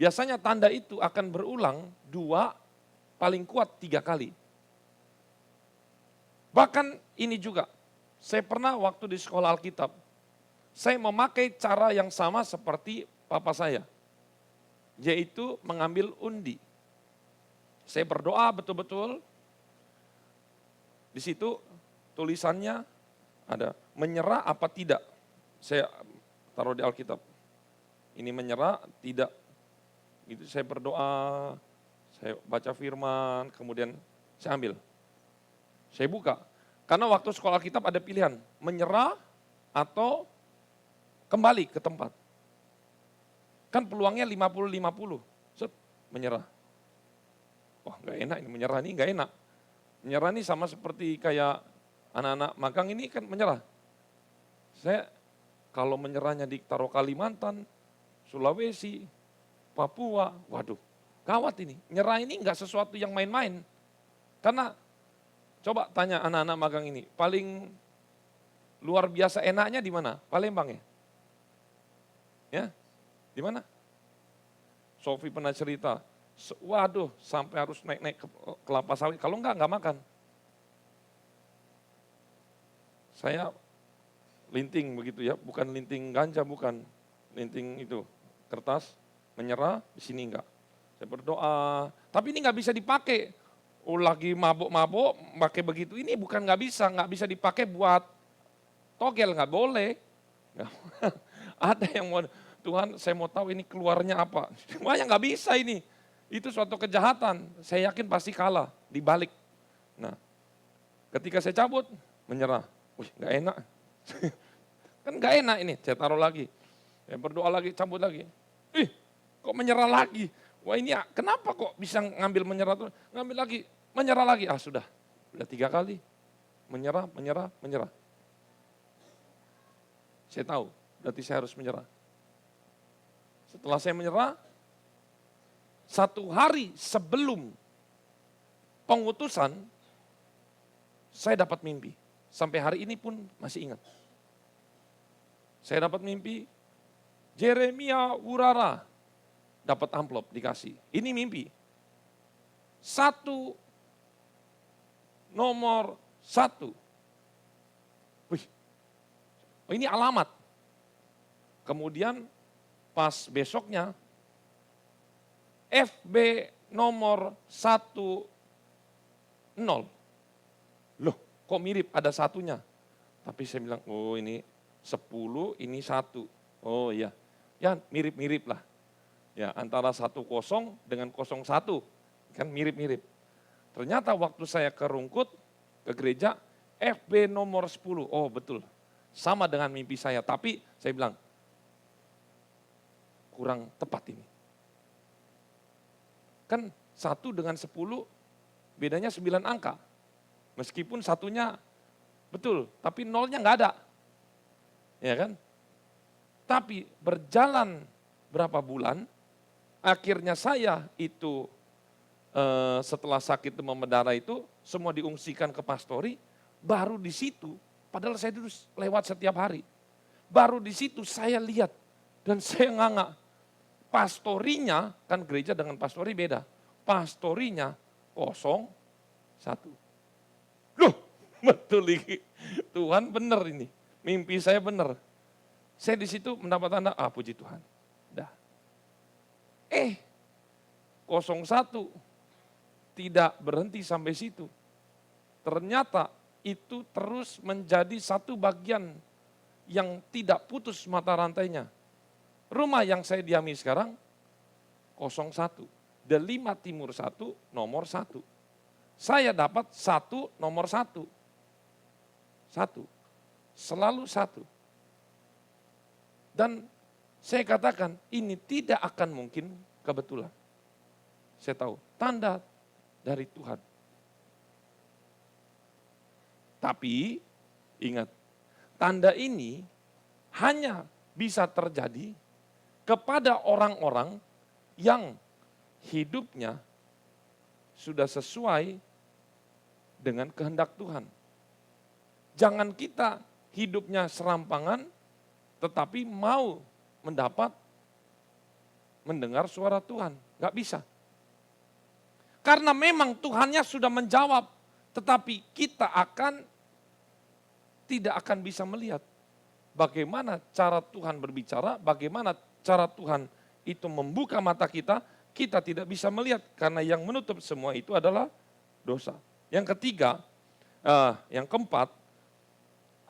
Biasanya tanda itu akan berulang 2, paling kuat 3 kali. Bahkan ini juga, saya pernah waktu di sekolah Alkitab, saya memakai cara yang sama seperti papa saya. Yaitu mengambil undi. Saya berdoa betul-betul, di situ tulisannya ada, menyerah apa tidak. Saya taruh di Alkitab. Ini menyerah, tidak. Itu saya berdoa, saya baca firman, kemudian saya ambil. Saya buka. Karena waktu sekolah Alkitab ada pilihan, menyerah atau kembali ke tempat. Kan peluangnya 50-50, menyerah. Wah gak enak ini, menyerah ini gak enak. Menyerah ini sama seperti kayak anak-anak magang ini kan menyerah. Saya kalau menyerahnya di taruh Kalimantan, Sulawesi, Papua, waduh gawat ini. Menyerah ini enggak sesuatu yang main-main. Karena coba tanya anak-anak magang ini, paling luar biasa enaknya di mana? Palembang ya? Ya, di mana? Sofi pernah cerita, waduh sampai harus naik-naik ke kelapa sawit, kalau enggak makan. Saya linting begitu ya, bukan linting ganja, bukan. Linting itu, kertas, menyerah, di sini enggak. Saya berdoa, tapi ini enggak bisa dipakai. Oh lagi mabuk-mabuk, pakai begitu, ini bukan enggak bisa dipakai buat togel, enggak boleh. Nggak. Ada yang mau, Tuhan saya mau tahu ini keluarnya apa. Semuanya enggak bisa ini. Itu suatu kejahatan, saya yakin pasti kalah, dibalik. Nah, ketika saya cabut, menyerah. Wih, gak enak. Kan gak enak ini, saya taruh lagi. Saya berdoa lagi, cabut lagi. Kok menyerah lagi? Wah ini kenapa kok bisa ngambil menyerah tuh? Ngambil lagi, menyerah lagi. Sudah 3 kali. Menyerah. Saya tahu, berarti saya harus menyerah. Setelah saya menyerah, 1 hari sebelum pengutusan, saya dapat mimpi. Sampai hari ini pun masih ingat. Saya dapat mimpi, Jeremia Wurara dapat amplop dikasih. Ini mimpi. 1 nomor 1. Wih, ini alamat. Kemudian pas besoknya, FB nomor 10. Loh, kok mirip ada satunya. Tapi saya bilang, oh ini 10, ini 1. Oh iya, ya mirip-mirip lah. Ya, antara 10 dengan 01, kan mirip-mirip. Ternyata waktu saya ke Rungkut, ke gereja, FB nomor 10. Oh betul, sama dengan mimpi saya. Tapi saya bilang, kurang tepat ini. Kan 1 dengan 10 bedanya 9 angka. Meskipun satunya betul, tapi nolnya nggak ada. Ya kan? Tapi berjalan berapa bulan, akhirnya saya itu setelah sakit demam berdarah itu semua diungsikan ke pastori, baru di situ, padahal saya dulu lewat setiap hari, baru di situ saya lihat dan saya nganga, pastorinya, kan gereja dengan pastori beda, pastorinya 01. Loh, betul ini, Tuhan benar ini, mimpi saya benar. Saya di situ mendapat tanda, puji Tuhan. Dah. 01 tidak berhenti sampai situ. Ternyata itu terus menjadi satu bagian yang tidak putus mata rantainya. Rumah yang saya diami sekarang 01. Delima Timur 1, nomor 1. Saya dapat 1, nomor 1. 1. Selalu 1. Dan saya katakan ini tidak akan mungkin kebetulan. Saya tahu, tanda dari Tuhan. Tapi ingat, tanda ini hanya bisa terjadi kepada orang-orang yang hidupnya sudah sesuai dengan kehendak Tuhan. Jangan kita hidupnya serampangan, tetapi mau mendengar suara Tuhan. Gak bisa. Karena memang Tuhannya sudah menjawab, tetapi kita tidak akan bisa melihat bagaimana cara Tuhan berbicara, bagaimana cara Tuhan itu membuka mata kita tidak bisa melihat karena yang menutup semua itu adalah dosa. Yang ketiga, yang keempat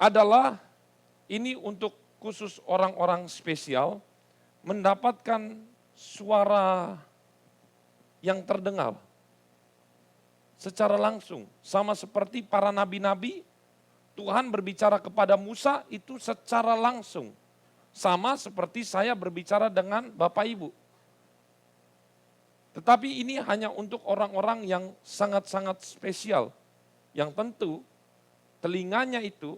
adalah ini untuk khusus orang-orang spesial mendapatkan suara yang terdengar secara langsung. Sama seperti para nabi-nabi, Tuhan berbicara kepada Musa itu secara langsung. Sama seperti saya berbicara dengan Bapak Ibu. Tetapi ini hanya untuk orang-orang yang sangat-sangat spesial. Yang tentu telinganya itu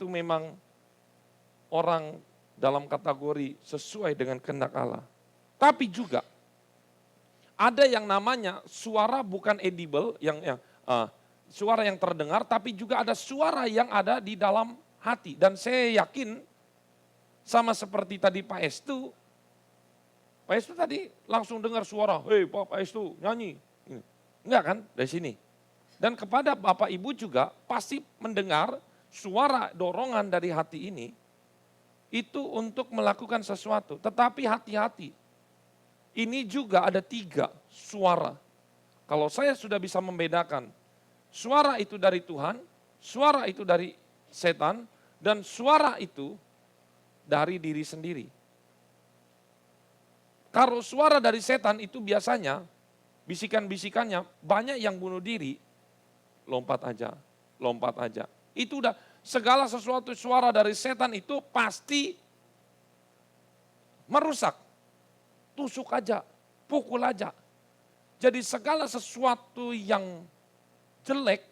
memang orang dalam kategori sesuai dengan kehendak Allah. Tapi juga ada yang namanya suara bukan audible, suara yang terdengar, tapi juga ada suara yang ada di dalam hati. Dan saya yakin sama seperti tadi Pak Estu tadi langsung dengar suara, hei Pak Estu nyanyi. Enggak kan, dari sini. Dan kepada Bapak Ibu juga pasti mendengar suara dorongan dari hati ini, itu untuk melakukan sesuatu. Tetapi hati-hati. Ini juga ada 3 suara. Kalau saya sudah bisa membedakan, suara itu dari Tuhan, suara itu dari setan, dan suara itu dari diri sendiri. Kalau suara dari setan itu biasanya, bisikan-bisikannya, banyak yang bunuh diri, lompat aja. Itu udah, segala sesuatu suara dari setan itu pasti merusak. Tusuk aja, pukul aja. Jadi segala sesuatu yang jelek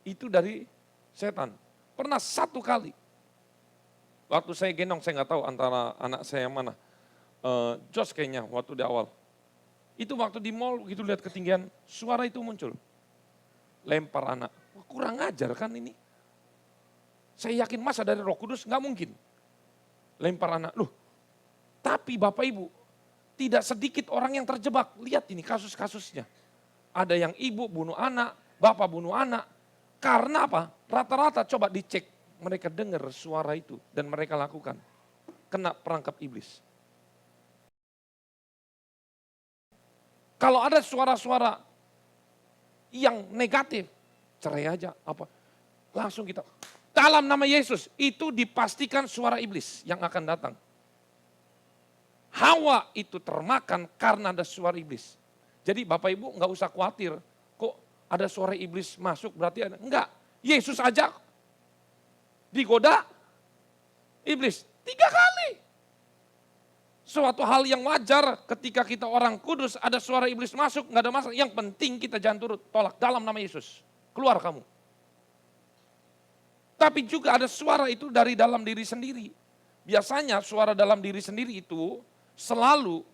itu dari setan. Pernah 1 kali, waktu saya gendong, saya nggak tahu antara anak saya yang mana. Jos kayaknya waktu di awal. Itu waktu di mall gitu lihat ketinggian, suara itu muncul. Lempar anak. Wah, kurang ajar kan ini. Saya yakin masa dari Roh Kudus nggak mungkin. Lempar anak. Loh, tapi Bapak Ibu, tidak sedikit orang yang terjebak. Lihat ini kasus-kasusnya. Ada yang ibu bunuh anak, bapak bunuh anak. Karena apa? Rata-rata coba dicek. Mereka dengar suara itu dan mereka lakukan. Kena perangkap iblis. Kalau ada suara-suara yang negatif, cerai aja. Langsung kita dalam nama Yesus, itu dipastikan suara iblis yang akan datang. Hawa itu termakan karena ada suara iblis. Jadi Bapak Ibu nggak usah khawatir, kok ada suara iblis masuk berarti ada. Enggak, Yesus aja digoda iblis 3 kali. Suatu hal yang wajar ketika kita orang kudus ada suara iblis masuk, nggak ada masalah. Yang penting kita jangan turut, tolak dalam nama Yesus. Keluar kamu. Tapi juga ada suara itu dari dalam diri sendiri. Biasanya suara dalam diri sendiri itu selalu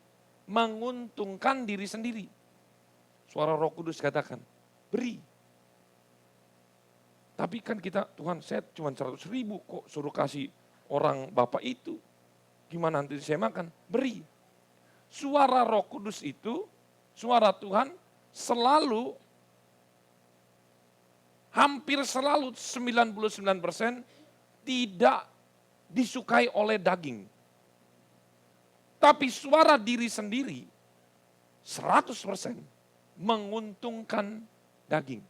menguntungkan diri sendiri. Suara Roh Kudus katakan, beri. Tapi kan kita, Tuhan saya cuma 100.000 kok suruh kasih orang Bapak itu. Gimana nanti saya makan? Beri. Suara Roh Kudus itu, suara Tuhan selalu, hampir selalu 99% tidak disukai oleh daging. Tapi suara diri sendiri 100% menguntungkan daging.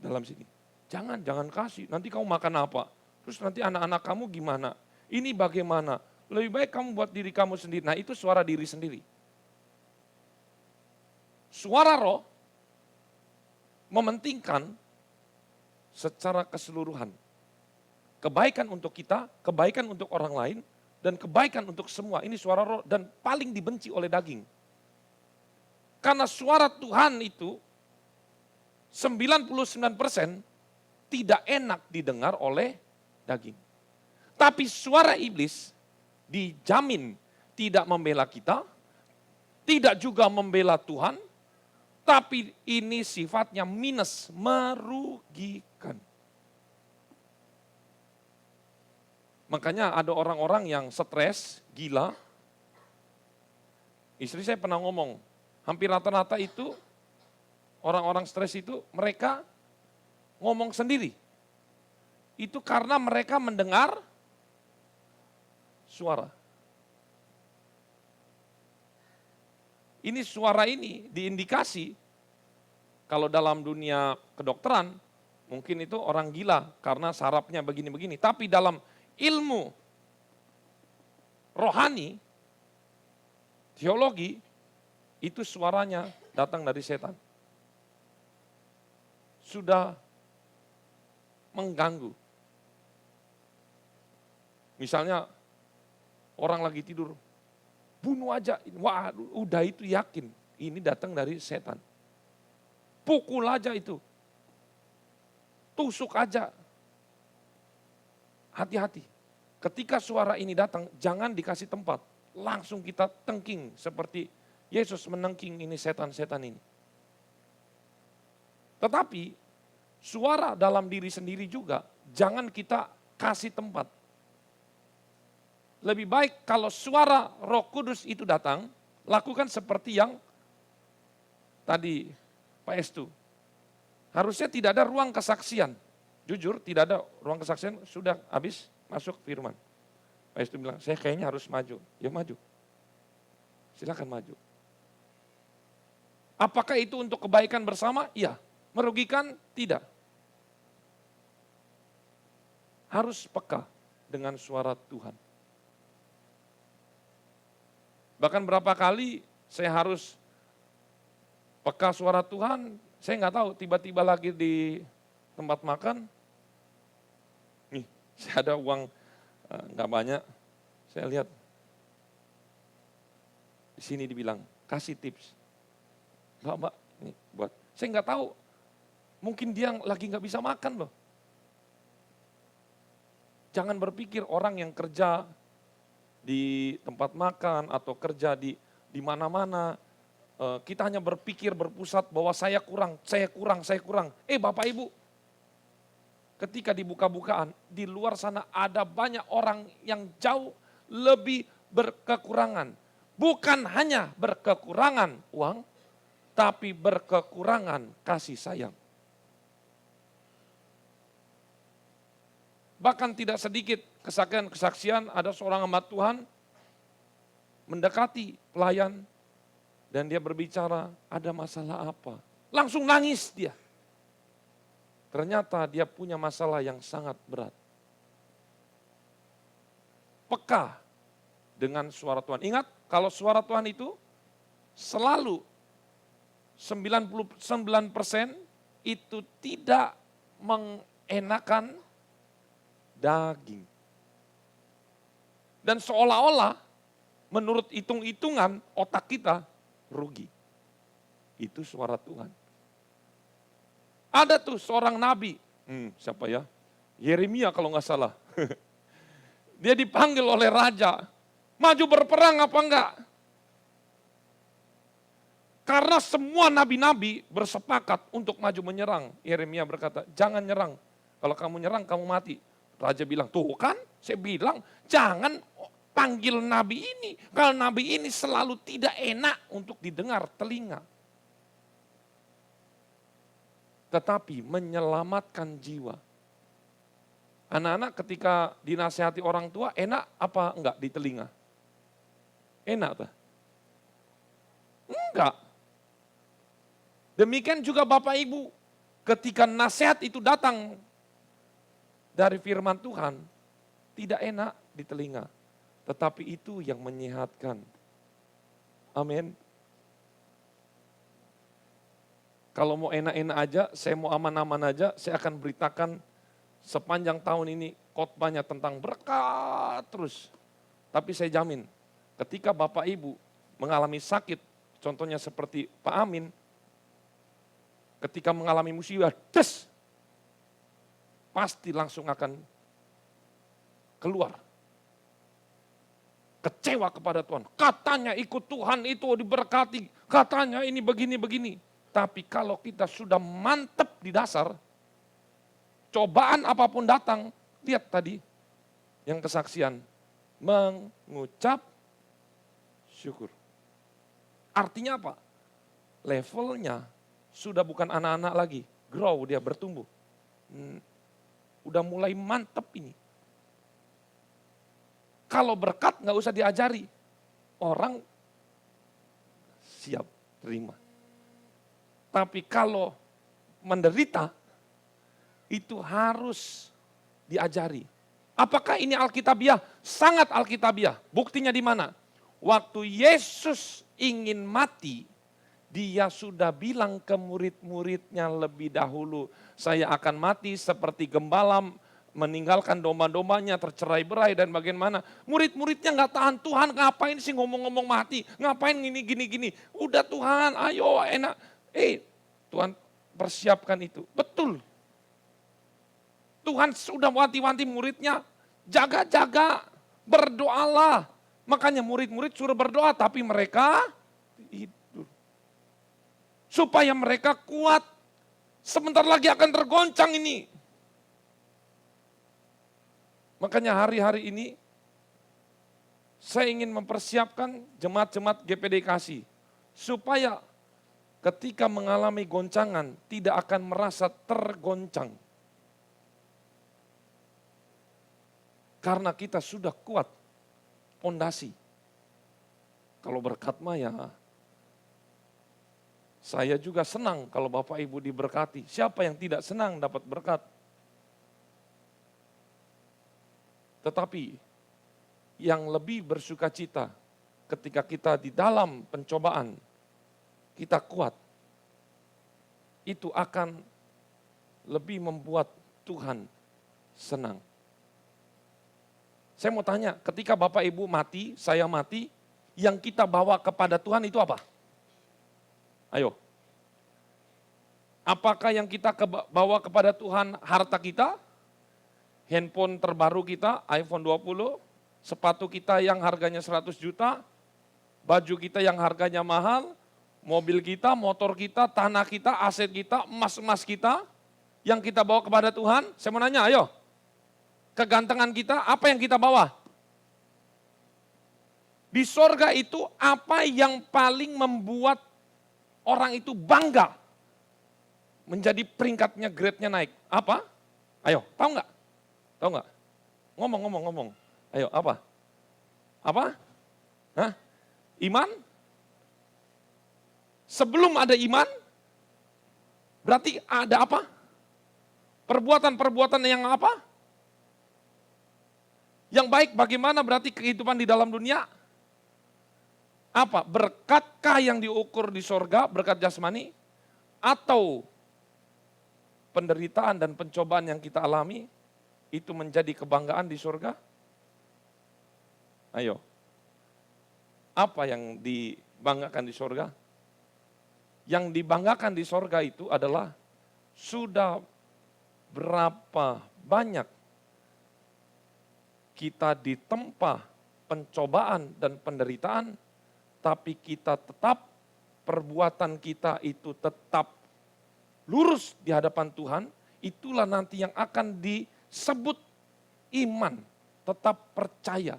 Dalam sini. Jangan kasih, nanti kamu makan apa? Terus nanti anak-anak kamu gimana? Ini bagaimana? Lebih baik kamu buat diri kamu sendiri. Nah itu suara diri sendiri. Suara roh mementingkan secara keseluruhan. Kebaikan untuk kita, kebaikan untuk orang lain, dan kebaikan untuk semua. Ini suara roh dan paling dibenci oleh daging. Karena suara Tuhan itu 99% tidak enak didengar oleh daging. Tapi suara iblis dijamin tidak membela kita, tidak juga membela Tuhan, tapi ini sifatnya minus, merugikan. Makanya ada orang-orang yang stres, gila. Istri saya pernah ngomong, hampir rata-rata itu, orang-orang stres itu mereka ngomong sendiri. Itu karena mereka mendengar suara. Ini suara ini diindikasi kalau dalam dunia kedokteran mungkin itu orang gila karena sarafnya begini-begini. Tapi dalam ilmu rohani, teologi, itu suaranya datang dari setan. Sudah mengganggu. Misalnya orang lagi tidur, bunuh aja. Wah, udah itu yakin. Ini datang dari setan. Pukul aja itu. Tusuk aja. Hati-hati. Ketika suara ini datang, jangan dikasih tempat. Langsung kita tengking seperti Yesus menengking ini setan-setan ini. Tetapi suara dalam diri sendiri juga jangan kita kasih tempat. Lebih baik kalau suara Roh Kudus itu datang, lakukan seperti yang tadi Pak Estu. Harusnya tidak ada ruang kesaksian. Jujur tidak ada ruang kesaksian, sudah habis masuk firman. Pak Estu bilang, saya kayaknya harus maju. Ya maju. Silakan maju. Apakah itu untuk kebaikan bersama? Iya. Merugikan? Tidak. Harus peka dengan suara Tuhan. Bahkan berapa kali saya harus peka suara Tuhan, saya nggak tahu, tiba-tiba lagi di tempat makan, nih saya ada uang nggak banyak, saya lihat di sini dibilang kasih tips, mbak ini buat, saya nggak tahu, mungkin dia lagi nggak bisa makan loh. Jangan berpikir orang yang kerja di tempat makan atau kerja di mana-mana, kita hanya berpikir berpusat bahwa saya kurang. Bapak Ibu, ketika dibuka-bukaan, di luar sana ada banyak orang yang jauh lebih berkekurangan. Bukan hanya berkekurangan uang, tapi berkekurangan kasih sayang. Bahkan tidak sedikit kesaksian ada seorang hamba Tuhan mendekati pelayan dan dia berbicara, ada masalah apa? Langsung nangis dia. ternyata dia punya masalah yang sangat berat. Peka dengan suara Tuhan. Ingat, kalau suara Tuhan itu selalu 99% itu tidak mengenakan daging. Dan seolah-olah menurut hitung-hitungan otak kita rugi. Itu suara Tuhan. Ada tuh seorang nabi, siapa ya? Yeremia kalau nggak salah. Dia dipanggil oleh raja, maju berperang apa enggak? Karena semua nabi-nabi bersepakat untuk maju menyerang. Yeremia berkata, jangan nyerang. Kalau kamu nyerang, kamu mati. Raja bilang, tuh kan saya bilang jangan panggil nabi ini. Kalau nabi ini selalu tidak enak untuk didengar telinga. Tetapi menyelamatkan jiwa. Anak-anak ketika dinasihati orang tua, enak apa enggak di telinga? Enak tak? Enggak. Demikian juga Bapak Ibu, ketika nasihat itu datang dari firman Tuhan, tidak enak di telinga. Tetapi itu yang menyehatkan. Amin. Kalau mau enak-enak aja, saya mau aman-aman aja, saya akan beritakan sepanjang tahun ini khotbahnya tentang berkat terus. Tapi saya jamin, ketika Bapak Ibu mengalami sakit, contohnya seperti Pak Amin, ketika mengalami musibah, pasti langsung akan keluar. Kecewa kepada Tuhan. Katanya ikut Tuhan itu diberkati. Katanya ini begini-begini. Tapi kalau kita sudah mantep di dasar, cobaan apapun datang, lihat tadi yang kesaksian, mengucap syukur. Artinya apa? Levelnya sudah bukan anak-anak lagi, grow dia bertumbuh. Udah mulai mantep ini. Kalau berkat nggak usah diajari, orang siap terima. Tapi kalau menderita, itu harus diajari. Apakah ini Alkitabiah? Sangat Alkitabiah. Buktinya di mana? Waktu Yesus ingin mati, dia sudah bilang ke murid-muridnya lebih dahulu, saya akan mati seperti gembala meninggalkan domba-dombanya, tercerai-berai dan bagaimana. Murid-muridnya nggak tahan, Tuhan ngapain sih ngomong-ngomong mati? Ngapain gini. Udah Tuhan, ayo enak. Tuhan persiapkan itu. Betul. Tuhan sudah wanti-wanti muridnya, jaga-jaga, berdoalah. Makanya murid-murid suruh berdoa, tapi mereka tidur. Supaya mereka kuat. Sebentar lagi akan tergoncang ini. Makanya hari-hari ini, saya ingin mempersiapkan jemaat-jemaat GPD Kasih. Supaya ketika mengalami goncangan, tidak akan merasa tergoncang. Karena kita sudah kuat pondasi. Kalau berkat mah ya, saya juga senang kalau Bapak Ibu diberkati. Siapa yang tidak senang dapat berkat? Tetapi yang lebih bersukacita ketika kita di dalam pencobaan, kita kuat. Itu akan lebih membuat Tuhan senang. Saya mau tanya, ketika Bapak Ibu mati, saya mati, yang kita bawa kepada Tuhan itu apa? Ayo. Apakah yang kita bawa kepada Tuhan harta kita? Handphone terbaru kita, iPhone 20, sepatu kita yang harganya 100 juta, baju kita yang harganya mahal, mobil kita, motor kita, tanah kita, aset kita, emas-emas kita, yang kita bawa kepada Tuhan. Saya mau nanya, ayo. Kegantengan kita, apa yang kita bawa? Di sorga itu apa yang paling membuat orang itu bangga? Menjadi peringkatnya, grade-nya naik. Apa? Ayo, tahu nggak? Tahu nggak? Ngomong. Ayo, apa? Apa? Hah? Iman? Sebelum ada iman, berarti ada apa? Perbuatan-perbuatan yang apa? Yang baik bagaimana berarti kehidupan di dalam dunia? Apa? Berkatkah yang diukur di sorga, berkat jasmani? Atau penderitaan dan pencobaan yang kita alami, itu menjadi kebanggaan di sorga? Ayo. Apa yang dibanggakan di sorga? Yang dibanggakan di sorga itu adalah sudah berapa banyak kita ditempa pencobaan dan penderitaan, tapi kita tetap, perbuatan kita itu tetap lurus di hadapan Tuhan, itulah nanti yang akan disebut iman, tetap percaya.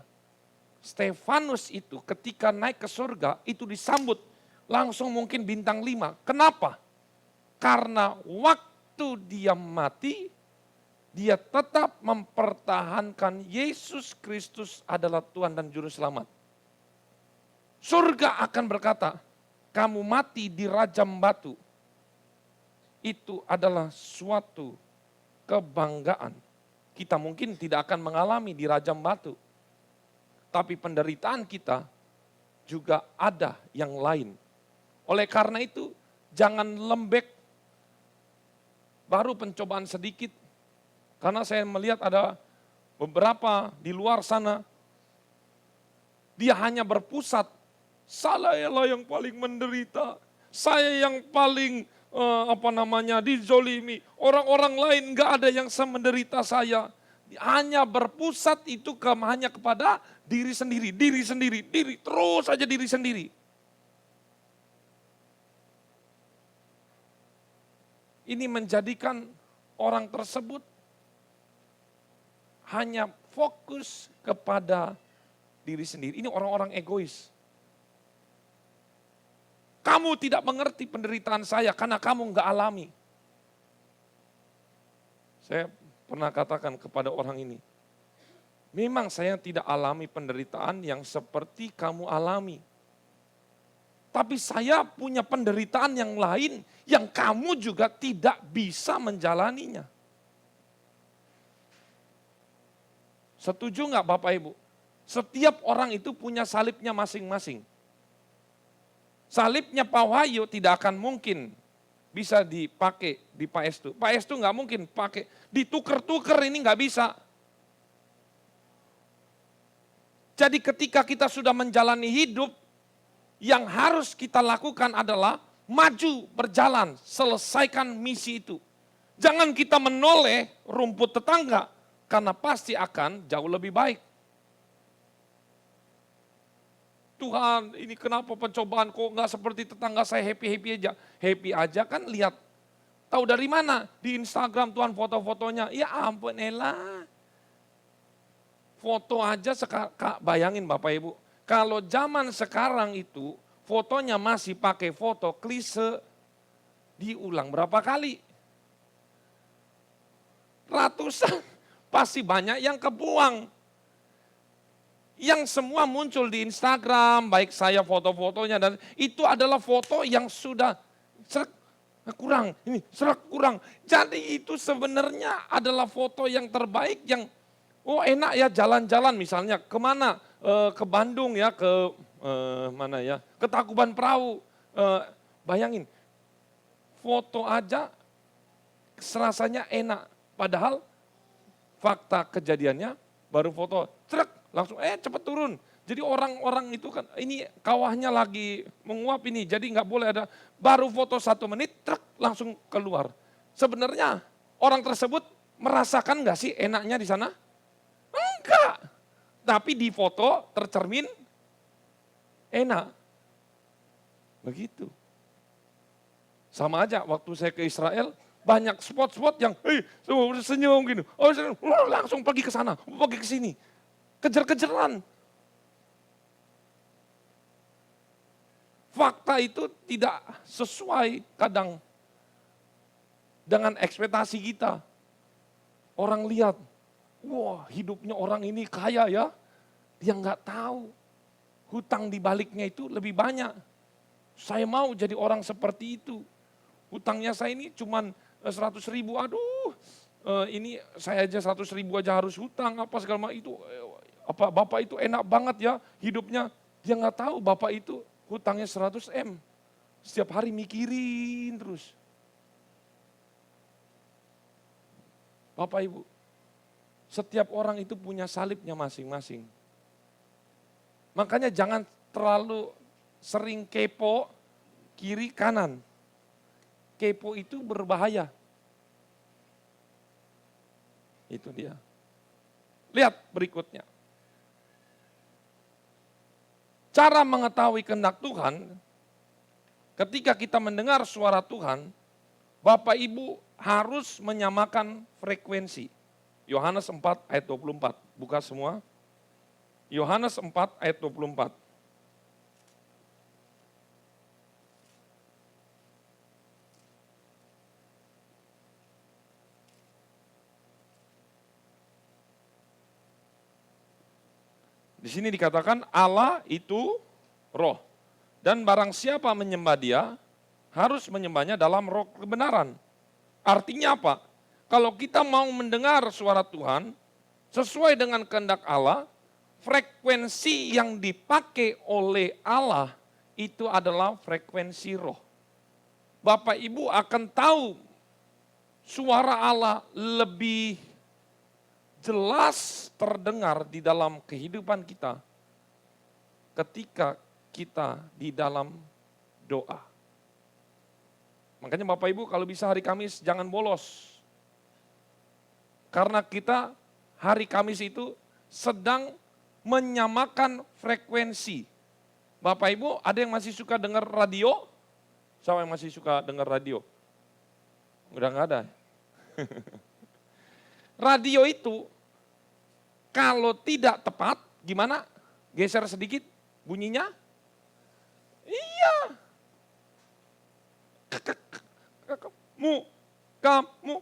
Stefanus itu ketika naik ke surga, itu disambut langsung mungkin bintang 5. Kenapa? Karena waktu dia mati, dia tetap mempertahankan Yesus Kristus adalah Tuhan dan Juru Selamat. Surga akan berkata, kamu mati di rajam batu. Itu adalah suatu kebanggaan. Kita mungkin tidak akan mengalami di rajam batu. Tapi penderitaan kita juga ada yang lain. Oleh karena itu, jangan lembek baru pencobaan sedikit. Karena saya melihat ada beberapa di luar sana, dia hanya berpusat, saya lah yang paling menderita, saya yang paling dizolimi, orang-orang lain gak ada yang semenderita saya. Hanya berpusat itu hanya kepada diri sendiri, terus saja diri sendiri. Ini menjadikan orang tersebut hanya fokus kepada diri sendiri. Ini orang-orang egois. Kamu tidak mengerti penderitaan saya karena kamu enggak alami. Saya pernah katakan kepada orang ini, memang saya tidak alami penderitaan yang seperti kamu alami. Tapi saya punya penderitaan yang lain yang kamu juga tidak bisa menjalaninya. Setuju nggak Bapak Ibu? Setiap orang itu punya salibnya masing-masing. Salibnya Pak Wahyu tidak akan mungkin bisa dipakai di Pak Estu. Pak Estu nggak mungkin pakai, dituker-tuker ini nggak bisa. Jadi ketika kita sudah menjalani hidup, yang harus kita lakukan adalah maju, berjalan, selesaikan misi itu. Jangan kita menoleh rumput tetangga, karena pasti akan jauh lebih baik. Tuhan, ini kenapa pencobaan kok nggak seperti tetangga saya happy-happy aja. Happy aja kan lihat. Tahu dari mana? Di Instagram Tuhan foto-fotonya. Ya ampun elah. Foto aja bayangin Bapak Ibu. Kalau zaman sekarang itu fotonya masih pakai foto klise, diulang berapa kali? Ratusan, pasti banyak yang kebuang. Yang semua muncul di Instagram, baik saya foto-fotonya, dan itu adalah foto yang sudah kurang, ini kurang. Jadi itu sebenarnya adalah foto yang terbaik yang, oh enak ya jalan-jalan misalnya, kemana? Ke Bandung ya, ke mana ya, ke Tangkuban Perahu. Bayangin, foto aja serasanya enak. Padahal fakta kejadiannya baru foto, langsung cepet turun. Jadi orang-orang itu kan, ini kawahnya lagi menguap ini, jadi nggak boleh ada, baru foto 1 menit, langsung keluar. Sebenarnya orang tersebut merasakan nggak sih enaknya di sana? Enggak. Tapi di foto tercermin enak. Begitu. Sama aja waktu saya ke Israel, banyak spot-spot yang senyum gini. Langsung pergi ke sana, pergi ke sini. Kejar-kejaran. Fakta itu tidak sesuai kadang dengan ekspektasi kita. Orang lihat, wah hidupnya orang ini kaya ya. Dia nggak tahu hutang di baliknya itu lebih banyak. Saya mau jadi orang seperti itu. Hutangnya saya ini cuma 100.000, aduh Ini saya aja 100.000 aja harus hutang apa segala macam itu. Apa Bapak itu enak banget ya hidupnya. Dia nggak tahu Bapak itu hutangnya 100 M. Setiap hari mikirin terus. Bapak Ibu, setiap orang itu punya salibnya masing-masing. Makanya jangan terlalu sering kepo kiri kanan. Kepo itu berbahaya. Itu dia. Lihat berikutnya. Cara mengetahui kehendak Tuhan, ketika kita mendengar suara Tuhan, Bapak Ibu harus menyamakan frekuensi. Yohanes 4 ayat 24, buka semua. Yohanes 4 ayat 24. Di sini dikatakan Allah itu roh. Dan barang siapa menyembah dia, harus menyembahnya dalam roh kebenaran. Artinya apa? Kalau kita mau mendengar suara Tuhan, sesuai dengan kehendak Allah, frekuensi yang dipakai oleh Allah itu adalah frekuensi roh. Bapak Ibu akan tahu suara Allah lebih jelas terdengar di dalam kehidupan kita ketika kita di dalam doa. Makanya Bapak Ibu kalau bisa hari Kamis jangan bolos. Karena kita hari Kamis itu sedang menyamakan frekuensi. Bapak Ibu ada yang masih suka dengar radio? Siapa yang masih suka dengar radio? Udah nggak ada. Radio itu kalau tidak tepat gimana? Geser sedikit bunyinya? Iya. Kamu,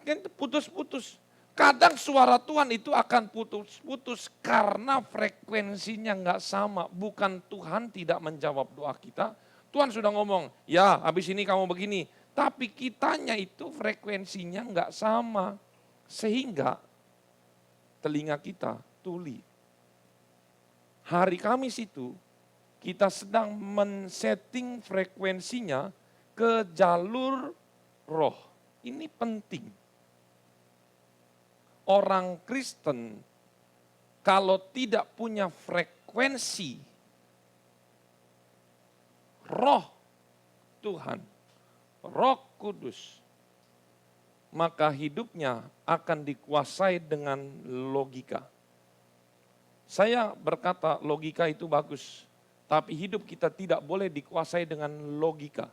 kan putus-putus. Kadang suara Tuhan itu akan putus-putus karena frekuensinya nggak sama. Bukan Tuhan tidak menjawab doa kita. Tuhan sudah ngomong, ya habis ini kamu begini. Tapi kitanya itu frekuensinya nggak sama. Sehingga telinga kita tuli. Hari Kamis itu kita sedang men-setting frekuensinya ke jalur roh. Ini penting. Orang Kristen kalau tidak punya frekuensi roh Tuhan, Roh Kudus, maka hidupnya akan dikuasai dengan logika. Saya berkata logika itu bagus, tapi hidup kita tidak boleh dikuasai dengan logika.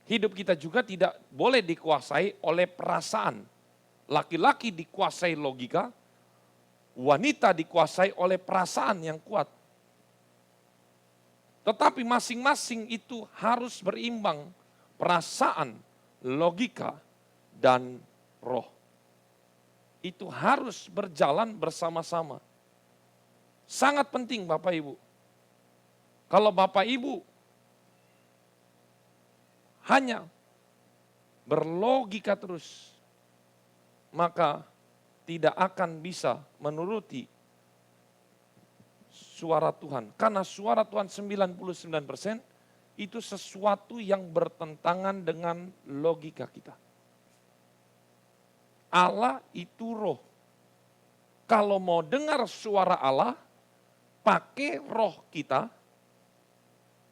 Hidup kita juga tidak boleh dikuasai oleh perasaan. Laki-laki dikuasai logika, wanita dikuasai oleh perasaan yang kuat. Tetapi masing-masing itu harus berimbang, perasaan, logika, dan roh. Itu harus berjalan bersama-sama. Sangat penting Bapak Ibu. Kalau Bapak Ibu hanya berlogika terus, maka tidak akan bisa menuruti suara Tuhan. Karena suara Tuhan 99% itu sesuatu yang bertentangan dengan logika kita. Allah itu roh. Kalau mau dengar suara Allah, pakai roh kita,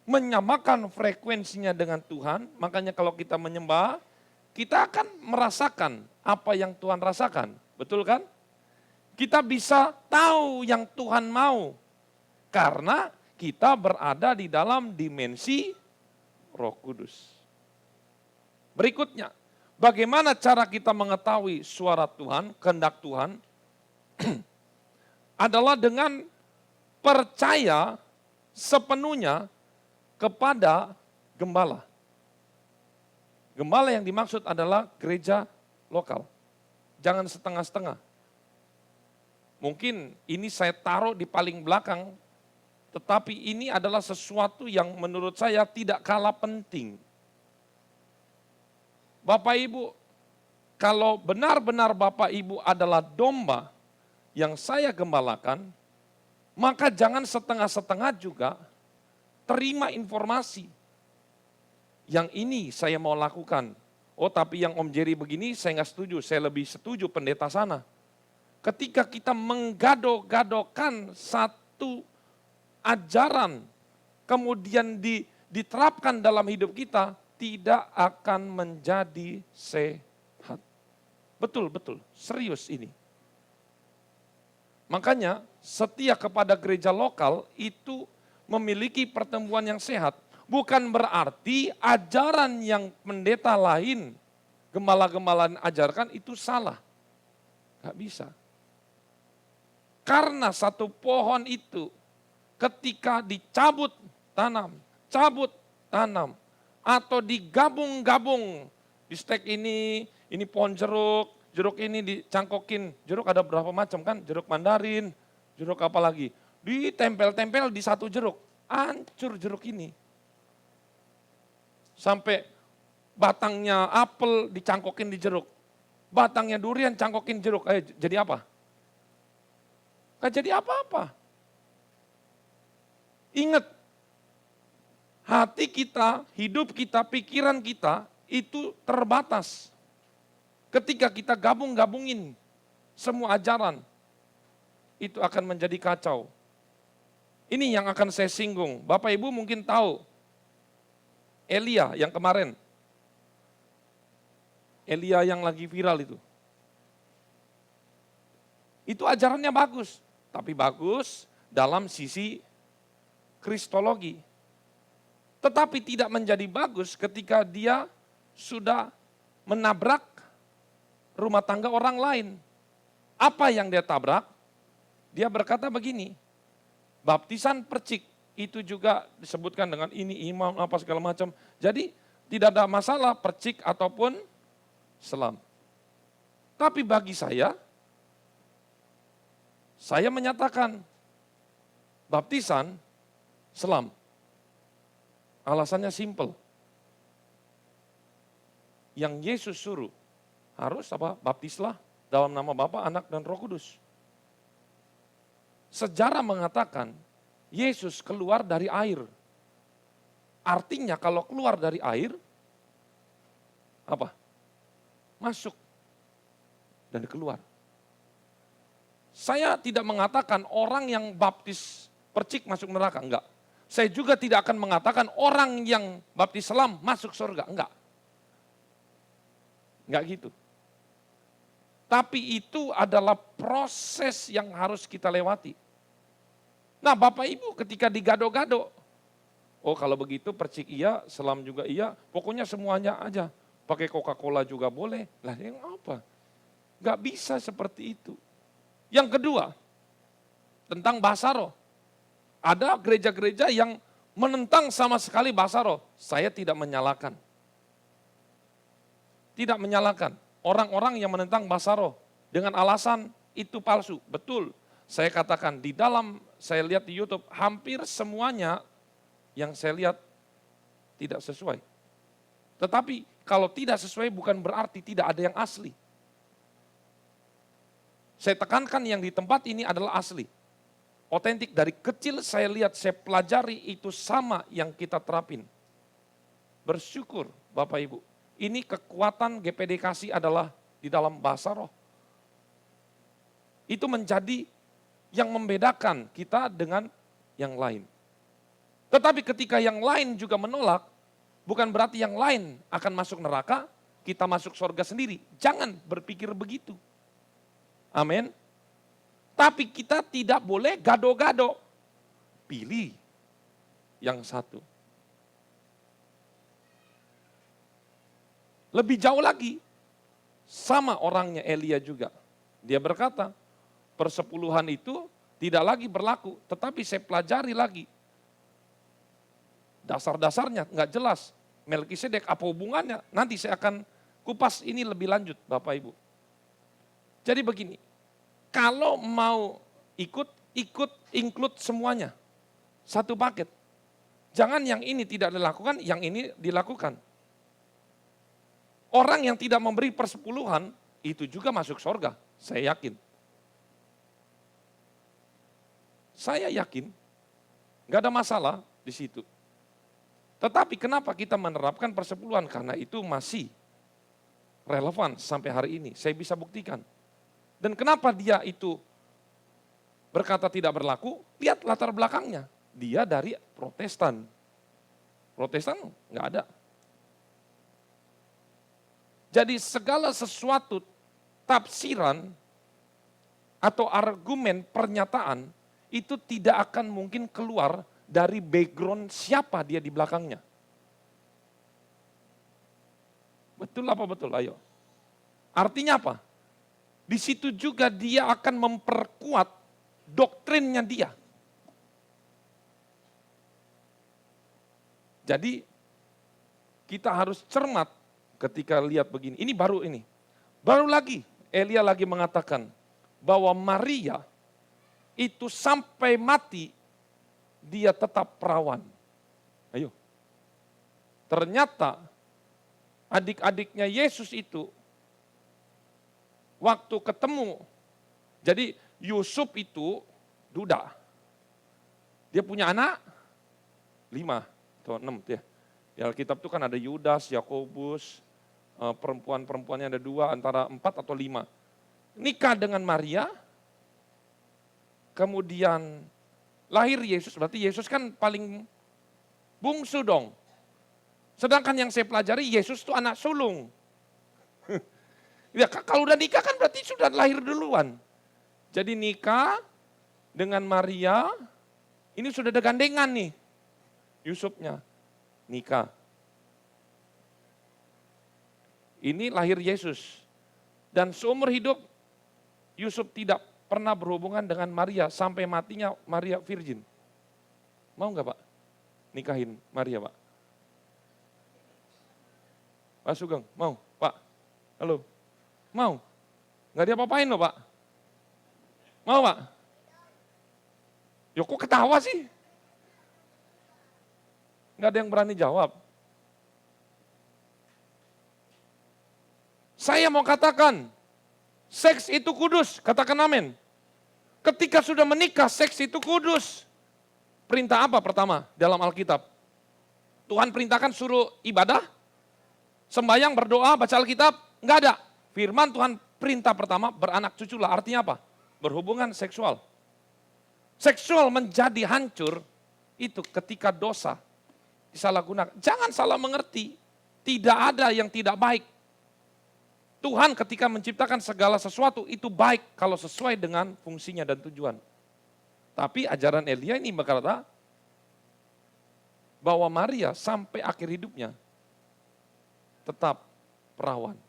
menyamakan frekuensinya dengan Tuhan. Makanya kalau kita menyembah, kita akan merasakan apa yang Tuhan rasakan. Betul kan? Kita bisa tahu yang Tuhan mau. Karena kita berada di dalam dimensi Roh Kudus. Berikutnya, bagaimana cara kita mengetahui suara Tuhan, kehendak Tuhan? Adalah dengan percaya sepenuhnya kepada gembala. Gembala yang dimaksud adalah gereja lokal. Jangan setengah-setengah. Mungkin ini saya taruh di paling belakang, tetapi ini adalah sesuatu yang menurut saya tidak kalah penting. Bapak Ibu, kalau benar-benar Bapak Ibu adalah domba yang saya gembalakan, maka jangan setengah-setengah juga terima informasi. Yang ini saya mau lakukan. Oh tapi yang Om Jerry begini saya nggak setuju, saya lebih setuju pendeta sana. Ketika kita menggado-gadokan satu ajaran, kemudian diterapkan dalam hidup kita, tidak akan menjadi sehat. Betul, serius ini. Makanya setia kepada gereja lokal itu memiliki pertemuan yang sehat. Bukan berarti ajaran yang pendeta lain, gembala-gembala ajarkan itu salah. Gak bisa. Karena satu pohon itu ketika dicabut tanam, atau digabung-gabung, di stek ini pohon jeruk ini dicangkokin, jeruk ada berapa macam kan, jeruk mandarin, jeruk apa lagi, ditempel-tempel di satu jeruk, hancur jeruk ini. Sampai batangnya apel dicangkokin di jeruk, batangnya durian cangkokin jeruk, jadi apa? Gak jadi apa-apa. Ingat, hati kita, hidup kita, pikiran kita itu terbatas. Ketika kita gabung-gabungin semua ajaran, itu akan menjadi kacau. Ini yang akan saya singgung. Bapak Ibu mungkin tahu, Elia yang kemarin. Elia yang lagi viral itu. Itu ajarannya bagus, tapi bagus dalam sisi kristologi. Tetapi tidak menjadi bagus ketika dia sudah menabrak rumah tangga orang lain. Apa yang dia tabrak? Dia berkata begini, baptisan percik itu juga disebutkan dengan ini imam apa segala macam. Jadi tidak ada masalah percik ataupun selam. Tapi bagi saya menyatakan baptisan selam. Alasannya simple. Yang Yesus suruh harus apa? Baptislah dalam nama Bapa, Anak dan Roh Kudus. Sejarah mengatakan Yesus keluar dari air. Artinya kalau keluar dari air, apa? Masuk dan keluar. Saya tidak mengatakan orang yang baptis percik masuk neraka, enggak. Saya juga tidak akan mengatakan orang yang baptis selam masuk surga, enggak. Enggak gitu. Tapi itu adalah proses yang harus kita lewati. Nah Bapak Ibu ketika digado-gado, oh kalau begitu percik iya, selam juga iya, pokoknya semuanya aja. Pakai Coca-Cola juga boleh, lah yang apa? Gak bisa seperti itu. Yang kedua, tentang bahasa roh. Ada gereja-gereja yang menentang sama sekali bahasa roh. Saya tidak menyalahkan. Tidak menyalahkan orang-orang yang menentang bahasa roh dengan alasan itu palsu. Betul, saya katakan di dalam, saya lihat di YouTube, hampir semuanya yang saya lihat tidak sesuai. Tetapi kalau tidak sesuai bukan berarti tidak ada yang asli. Saya tekankan yang di tempat ini adalah asli. Otentik, dari kecil saya lihat, saya pelajari itu sama yang kita terapin. Bersyukur Bapak Ibu. Ini kekuatan GPDKasi adalah di dalam bahasa roh. Itu menjadi yang membedakan kita dengan yang lain. Tetapi ketika yang lain juga menolak, bukan berarti yang lain akan masuk neraka, kita masuk surga sendiri. Jangan berpikir begitu. Amin. Tapi kita tidak boleh gado-gado. Pilih yang satu. Lebih jauh lagi, sama orangnya Elia juga. Dia berkata, persepuluhan itu tidak lagi berlaku, tetapi saya pelajari lagi. Dasar-dasarnya nggak jelas. Melkisedek apa hubungannya? Nanti saya akan kupas ini lebih lanjut Bapak Ibu. Jadi begini, kalau mau ikut include semuanya. Satu paket. Jangan yang ini tidak dilakukan, yang ini dilakukan. orang yang tidak memberi persepuluhan, itu juga masuk surga, saya yakin. Saya yakin, nggak ada masalah di situ. Tetapi kenapa kita menerapkan persepuluhan? Karena itu masih relevan sampai hari ini, saya bisa buktikan. Dan kenapa dia itu berkata tidak berlaku? Lihat latar belakangnya, dia dari Protestan. Protestan nggak ada. Jadi segala sesuatu tafsiran atau argumen pernyataan itu tidak akan mungkin keluar dari background siapa dia di belakangnya. Betul apa betul? Ayo. Artinya apa? Di situ juga dia akan memperkuat doktrinnya dia. Jadi kita harus cermat ketika lihat begini. Ini baru ini. Baru lagi Elia lagi mengatakan bahwa Maria itu sampai mati dia tetap perawan. Ayo. Ternyata adik-adiknya Yesus itu waktu ketemu, jadi Yusuf itu duda. Dia punya anak 5 atau 6 ya. Di Alkitab itu kan ada Yudas, Yakobus, perempuan-perempuannya ada 2, antara 4 atau 5. Nikah dengan Maria, kemudian lahir Yesus, berarti Yesus kan paling bungsu dong. Sedangkan yang saya pelajari Yesus itu anak sulung. Ya, kalau udah nikah kan berarti sudah lahir duluan. Jadi nikah dengan Maria, ini sudah ada gandengan nih. Yusufnya nikah. Ini lahir Yesus. Dan seumur hidup Yusuf tidak pernah berhubungan dengan Maria sampai matinya Maria virgin. Mau nggak Pak? Nikahin Maria Pak? Pak Sugeng, mau? Pak? Halo? Mau? Nggak diapa-apain loh Pak? Mau Pak? Ya kok ketawa sih? Nggak ada yang berani jawab. Saya mau katakan, seks itu kudus, katakan amin. Ketika sudah menikah, seks itu kudus. Perintah apa pertama dalam Alkitab? Tuhan perintahkan suruh ibadah, sembahyang, berdoa, baca Alkitab, enggak ada. Firman Tuhan perintah pertama, beranak cuculah. Artinya apa? Berhubungan seksual. Seksual menjadi hancur, itu ketika dosa disalahgunakan. Jangan salah mengerti, tidak ada yang tidak baik. Tuhan ketika menciptakan segala sesuatu itu baik kalau sesuai dengan fungsinya dan tujuan. Tapi ajaran Elia ini berkata bahwa Maria sampai akhir hidupnya tetap perawan.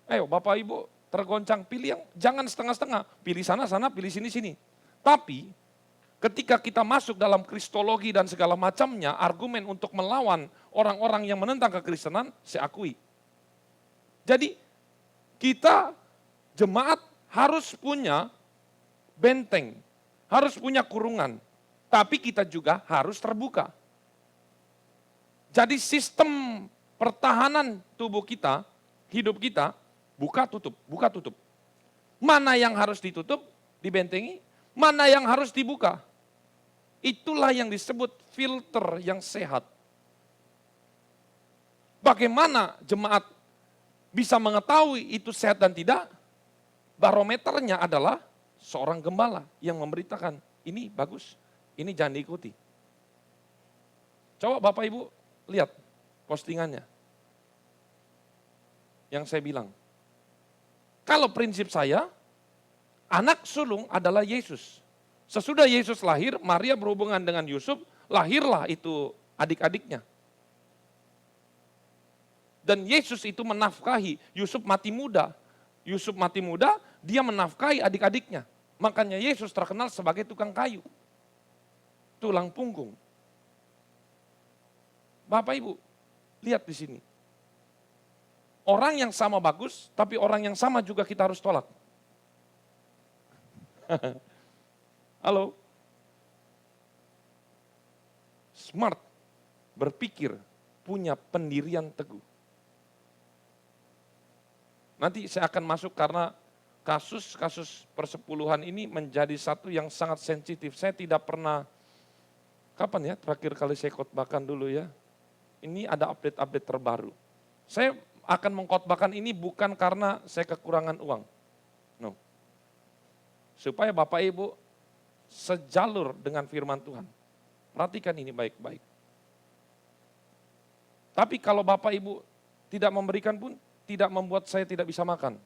Ayo Bapak Ibu tergoncang, pilih yang jangan setengah-setengah, pilih sana-sana, pilih sini-sini. Tapi ketika kita masuk dalam kristologi dan segala macamnya, argumen untuk melawan orang-orang yang menentang kekristenan, saya akui. Jadi kita jemaat harus punya benteng, harus punya kurungan, tapi kita juga harus terbuka. Jadi sistem pertahanan tubuh kita, hidup kita, buka tutup, buka tutup. Mana yang harus ditutup, dibentengi, mana yang harus dibuka. Itulah yang disebut filter yang sehat. Bagaimana jemaat bisa mengetahui itu sehat dan tidak? Barometernya adalah seorang gembala yang memberitakan, ini bagus, ini jangan diikuti. Coba Bapak Ibu lihat postingannya. Yang saya bilang. Kalau prinsip saya, anak sulung adalah Yesus. Sesudah Yesus lahir, Maria berhubungan dengan Yusuf, lahirlah itu adik-adiknya. Dan Yesus itu menafkahi, Yusuf mati muda. Yusuf mati muda, dia menafkahi adik-adiknya. Makanya Yesus terkenal sebagai tukang kayu. Tulang punggung. Bapak Ibu, lihat di sini. Orang yang sama bagus, tapi orang yang sama juga kita harus tolak. Halo. Smart, berpikir, punya pendirian teguh. Nanti saya akan masuk karena kasus-kasus persepuluhan ini menjadi satu yang sangat sensitif. Saya tidak pernah, kapan ya terakhir kali saya khotbahkan dulu ya. Ini ada update-update terbaru. Saya akan mengkhotbahkan ini bukan karena saya kekurangan uang. No. Supaya Bapak Ibu sejalur dengan firman Tuhan. Perhatikan ini baik-baik. Tapi kalau Bapak Ibu tidak memberikan pun, tidak membuat saya tidak bisa makan.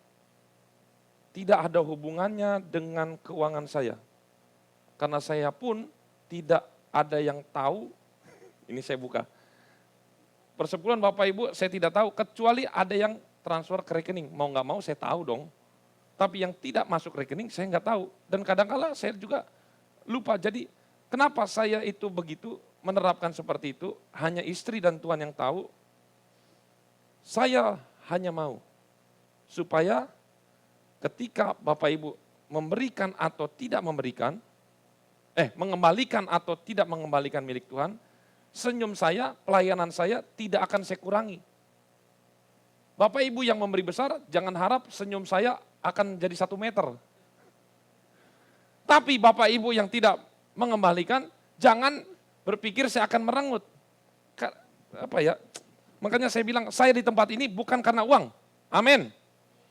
Tidak ada hubungannya dengan keuangan saya. Karena saya pun tidak ada yang tahu, ini saya buka. Persepuluhan Bapak Ibu saya tidak tahu, kecuali ada yang transfer ke rekening. Mau nggak mau saya tahu dong. Tapi yang tidak masuk rekening saya nggak tahu. Dan kadang-kala saya juga lupa. Jadi kenapa saya itu begitu menerapkan seperti itu, hanya istri dan Tuhan yang tahu. Saya hanya mau supaya ketika Bapak Ibu memberikan atau tidak memberikan, mengembalikan atau tidak mengembalikan milik Tuhan, senyum saya, pelayanan saya tidak akan saya kurangi. Bapak Ibu yang memberi besar, jangan harap senyum saya akan jadi 1 meter. Tapi Bapak Ibu yang tidak mengembalikan, jangan berpikir saya akan merengut. Makanya saya bilang, saya di tempat ini bukan karena uang. Amin.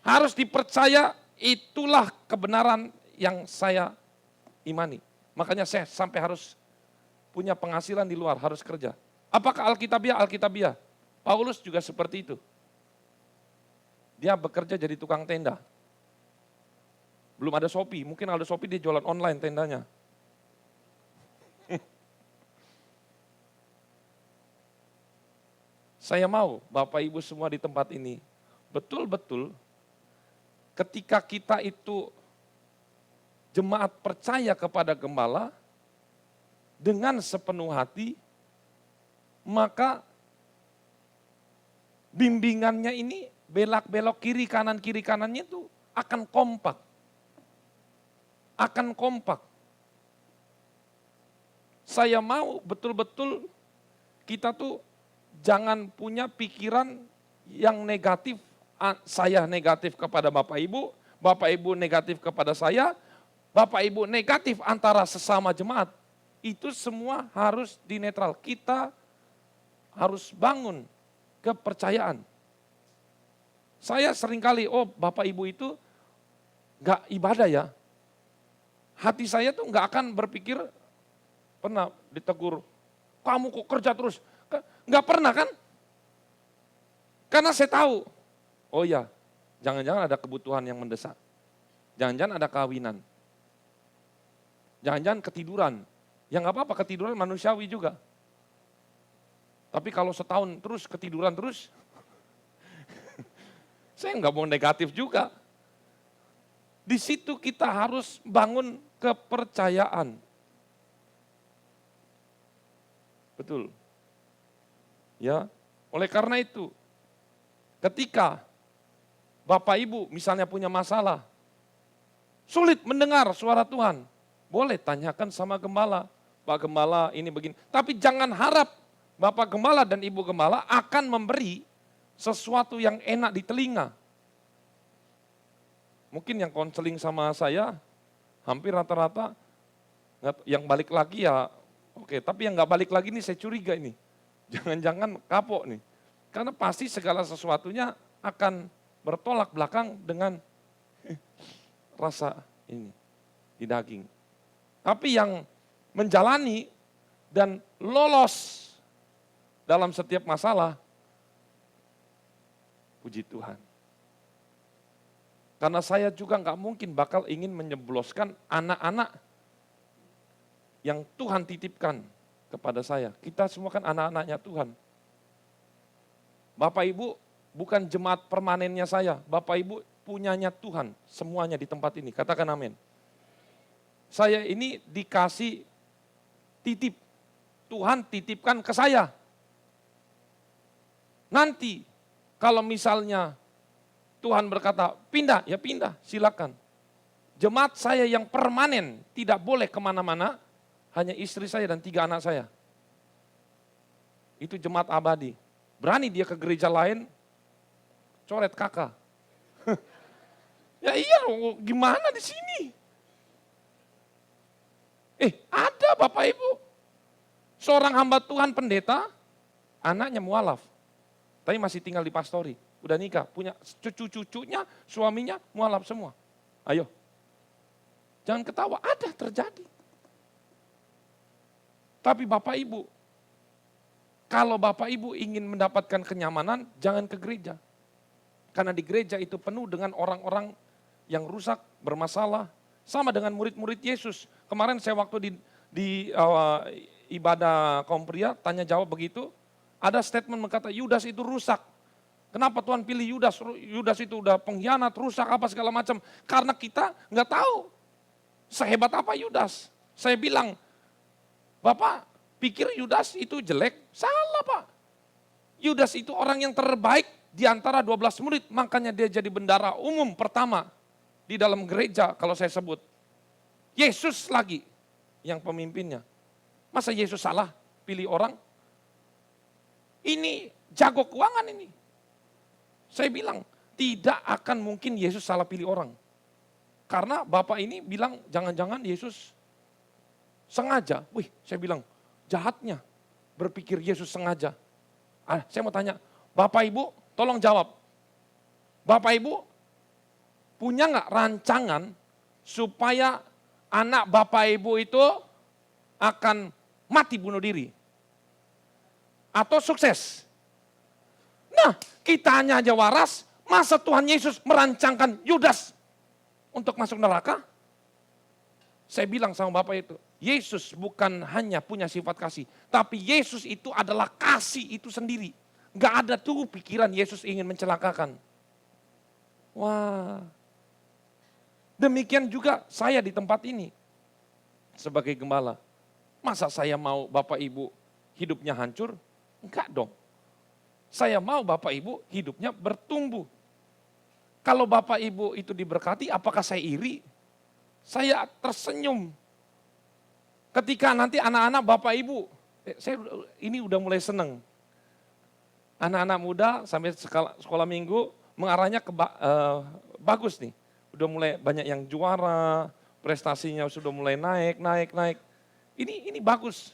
Harus dipercaya, itulah kebenaran yang saya imani. Makanya saya sampai harus punya penghasilan di luar, harus kerja. Apakah Alkitabiah? Alkitabiah. Paulus juga seperti itu. Dia bekerja jadi tukang tenda. Belum ada Shopee, mungkin ada Shopee dia jualan online tendanya. Saya mau Bapak Ibu semua di tempat ini, betul-betul ketika kita itu jemaat percaya kepada gembala, dengan sepenuh hati, maka bimbingannya ini belak-belok kiri kanannya itu akan kompak. Akan kompak. Saya mau betul-betul kita tuh jangan punya pikiran yang negatif. Saya negatif kepada Bapak Ibu negatif kepada saya, Bapak Ibu negatif antara sesama jemaat. Itu semua harus dinetral. Kita harus bangun kepercayaan. Saya seringkali, Bapak Ibu itu gak ibadah ya. Hati saya tuh gak akan berpikir, pernah ditegur, kamu kok kerja terus? Gak pernah kan? Karena saya tahu, oh ya, jangan-jangan ada kebutuhan yang mendesak. Jangan-jangan ada kawinan. Jangan-jangan ketiduran. Ya nggak apa-apa, ketiduran manusiawi juga. Tapi kalau setahun terus ketiduran terus, saya nggak mau negatif juga. Di situ kita harus bangun kepercayaan. Betul. Ya, oleh karena itu, ketika Bapak Ibu misalnya punya masalah, sulit mendengar suara Tuhan, boleh tanyakan sama gembala. Pak Gembala ini begini. Tapi jangan harap Bapak Gembala dan Ibu Gembala akan memberi sesuatu yang enak di telinga. Mungkin yang konseling sama saya, hampir rata-rata, yang balik lagi ya oke. Tapi yang nggak balik lagi nih saya curiga ini. Jangan-jangan kapok nih. Karena pasti segala sesuatunya akan bertolak belakang dengan rasa ini di daging. Tapi yang menjalani dan lolos dalam setiap masalah, puji Tuhan. Karena saya juga nggak mungkin bakal ingin menyebloskan anak-anak yang Tuhan titipkan kepada saya. Kita semua kan anak-anaknya Tuhan. Bapak Ibu bukan jemaat permanennya saya, Bapak Ibu punyanya Tuhan, semuanya di tempat ini. Katakan amin. Saya ini dikasih titip, Tuhan titipkan ke saya. Nanti kalau misalnya Tuhan berkata pindah, ya pindah, silakan. Jemaat saya yang permanen tidak boleh kemana-mana, hanya istri saya dan 3 anak saya. Itu jemaat abadi. Berani dia ke gereja lain, coret kakak. Ya iya, gimana di sini? Ada Bapak Ibu. Seorang hamba Tuhan pendeta, anaknya mualaf. Tapi masih tinggal di pastori. Udah nikah, punya cucu-cucunya, suaminya mualaf semua. Ayo. Jangan ketawa, ada terjadi. Tapi Bapak Ibu, kalau Bapak Ibu ingin mendapatkan kenyamanan, jangan ke gereja. Karena di gereja itu penuh dengan orang-orang yang rusak, bermasalah. Sama dengan murid-murid Yesus. Kemarin saya waktu di ibadah kaum pria, tanya jawab begitu. Ada statement berkata, Yudas itu rusak. Kenapa Tuhan pilih Yudas? Yudas itu udah pengkhianat, rusak, apa segala macam. Karena kita nggak tahu sehebat apa Yudas. Saya bilang, Bapak pikir Yudas itu jelek? Salah Pak. Yudas itu orang yang terbaik di antara 12 murid. Makanya dia jadi bendara umum pertama di dalam gereja kalau saya sebut. Yesus lagi yang pemimpinnya. Masa Yesus salah pilih orang? Ini jago keuangan ini. Saya bilang tidak akan mungkin Yesus salah pilih orang. Karena Bapak ini bilang jangan-jangan Yesus sengaja. Wih, saya bilang jahatnya berpikir Yesus sengaja. Saya mau tanya, Bapak Ibu tolong jawab. Bapak Ibu punya nggak rancangan supaya anak Bapak Ibu itu akan mati bunuh diri? Atau sukses? Nah, kitanya aja waras, masa Tuhan Yesus merancangkan Yudas untuk masuk neraka? Saya bilang sama Bapak itu, Yesus bukan hanya punya sifat kasih, tapi Yesus itu adalah kasih itu sendiri. Gak ada tuh pikiran Yesus ingin mencelakakan. Wah, demikian juga saya di tempat ini sebagai gembala. Masa saya mau Bapak Ibu hidupnya hancur? Enggak dong. Saya mau Bapak Ibu hidupnya bertumbuh. Kalau Bapak Ibu itu diberkati, apakah saya iri? Saya tersenyum. Ketika nanti anak-anak Bapak Ibu, saya ini udah mulai seneng. Anak-anak muda sampai sekolah minggu mengarahnya ke bagus nih. Udah mulai banyak yang juara, prestasinya sudah mulai naik. Ini bagus.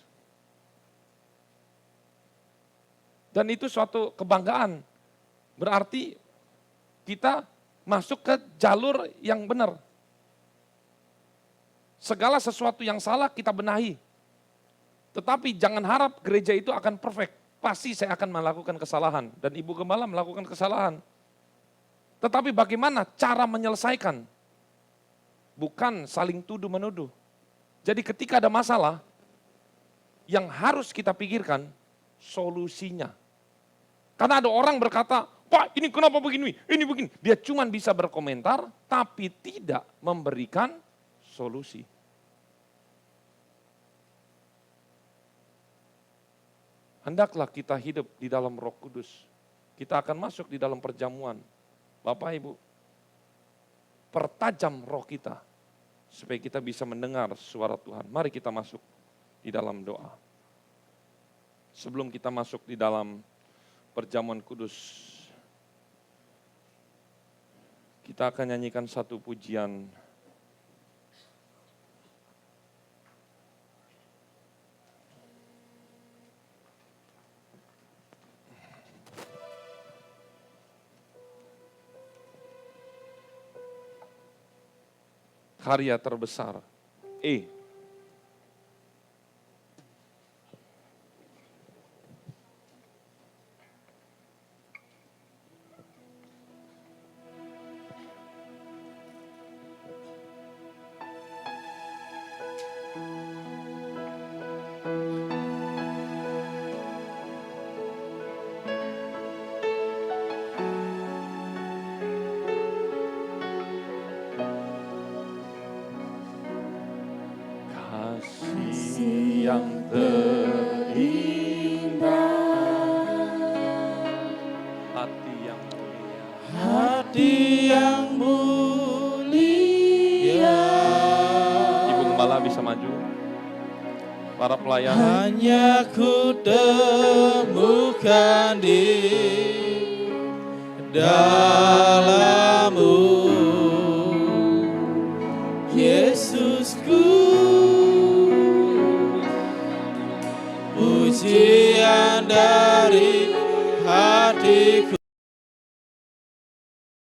Dan itu suatu kebanggaan. Berarti kita masuk ke jalur yang benar. Segala sesuatu yang salah kita benahi. Tetapi jangan harap gereja itu akan perfect. Pasti saya akan melakukan kesalahan. Dan Ibu Gembala melakukan kesalahan. Tetapi bagaimana cara menyelesaikan? Bukan saling tuduh-menuduh. Jadi ketika ada masalah, yang harus kita pikirkan solusinya. Karena ada orang berkata, Pak ini kenapa begini, ini begini. Dia cuma bisa berkomentar, tapi tidak memberikan solusi. Hendaklah kita hidup di dalam Roh Kudus. Kita akan masuk di dalam perjamuan. Bapak Ibu, pertajam roh kita supaya kita bisa mendengar suara Tuhan. Mari kita masuk di dalam doa. Sebelum kita masuk di dalam perjamuan kudus, kita akan nyanyikan satu pujian. Karya terbesar. Kasih yang terindah, hati yang mulia, Hati yang mulia. Ibu Gembala bisa maju. para pelayan. hanya ku temukan di dalam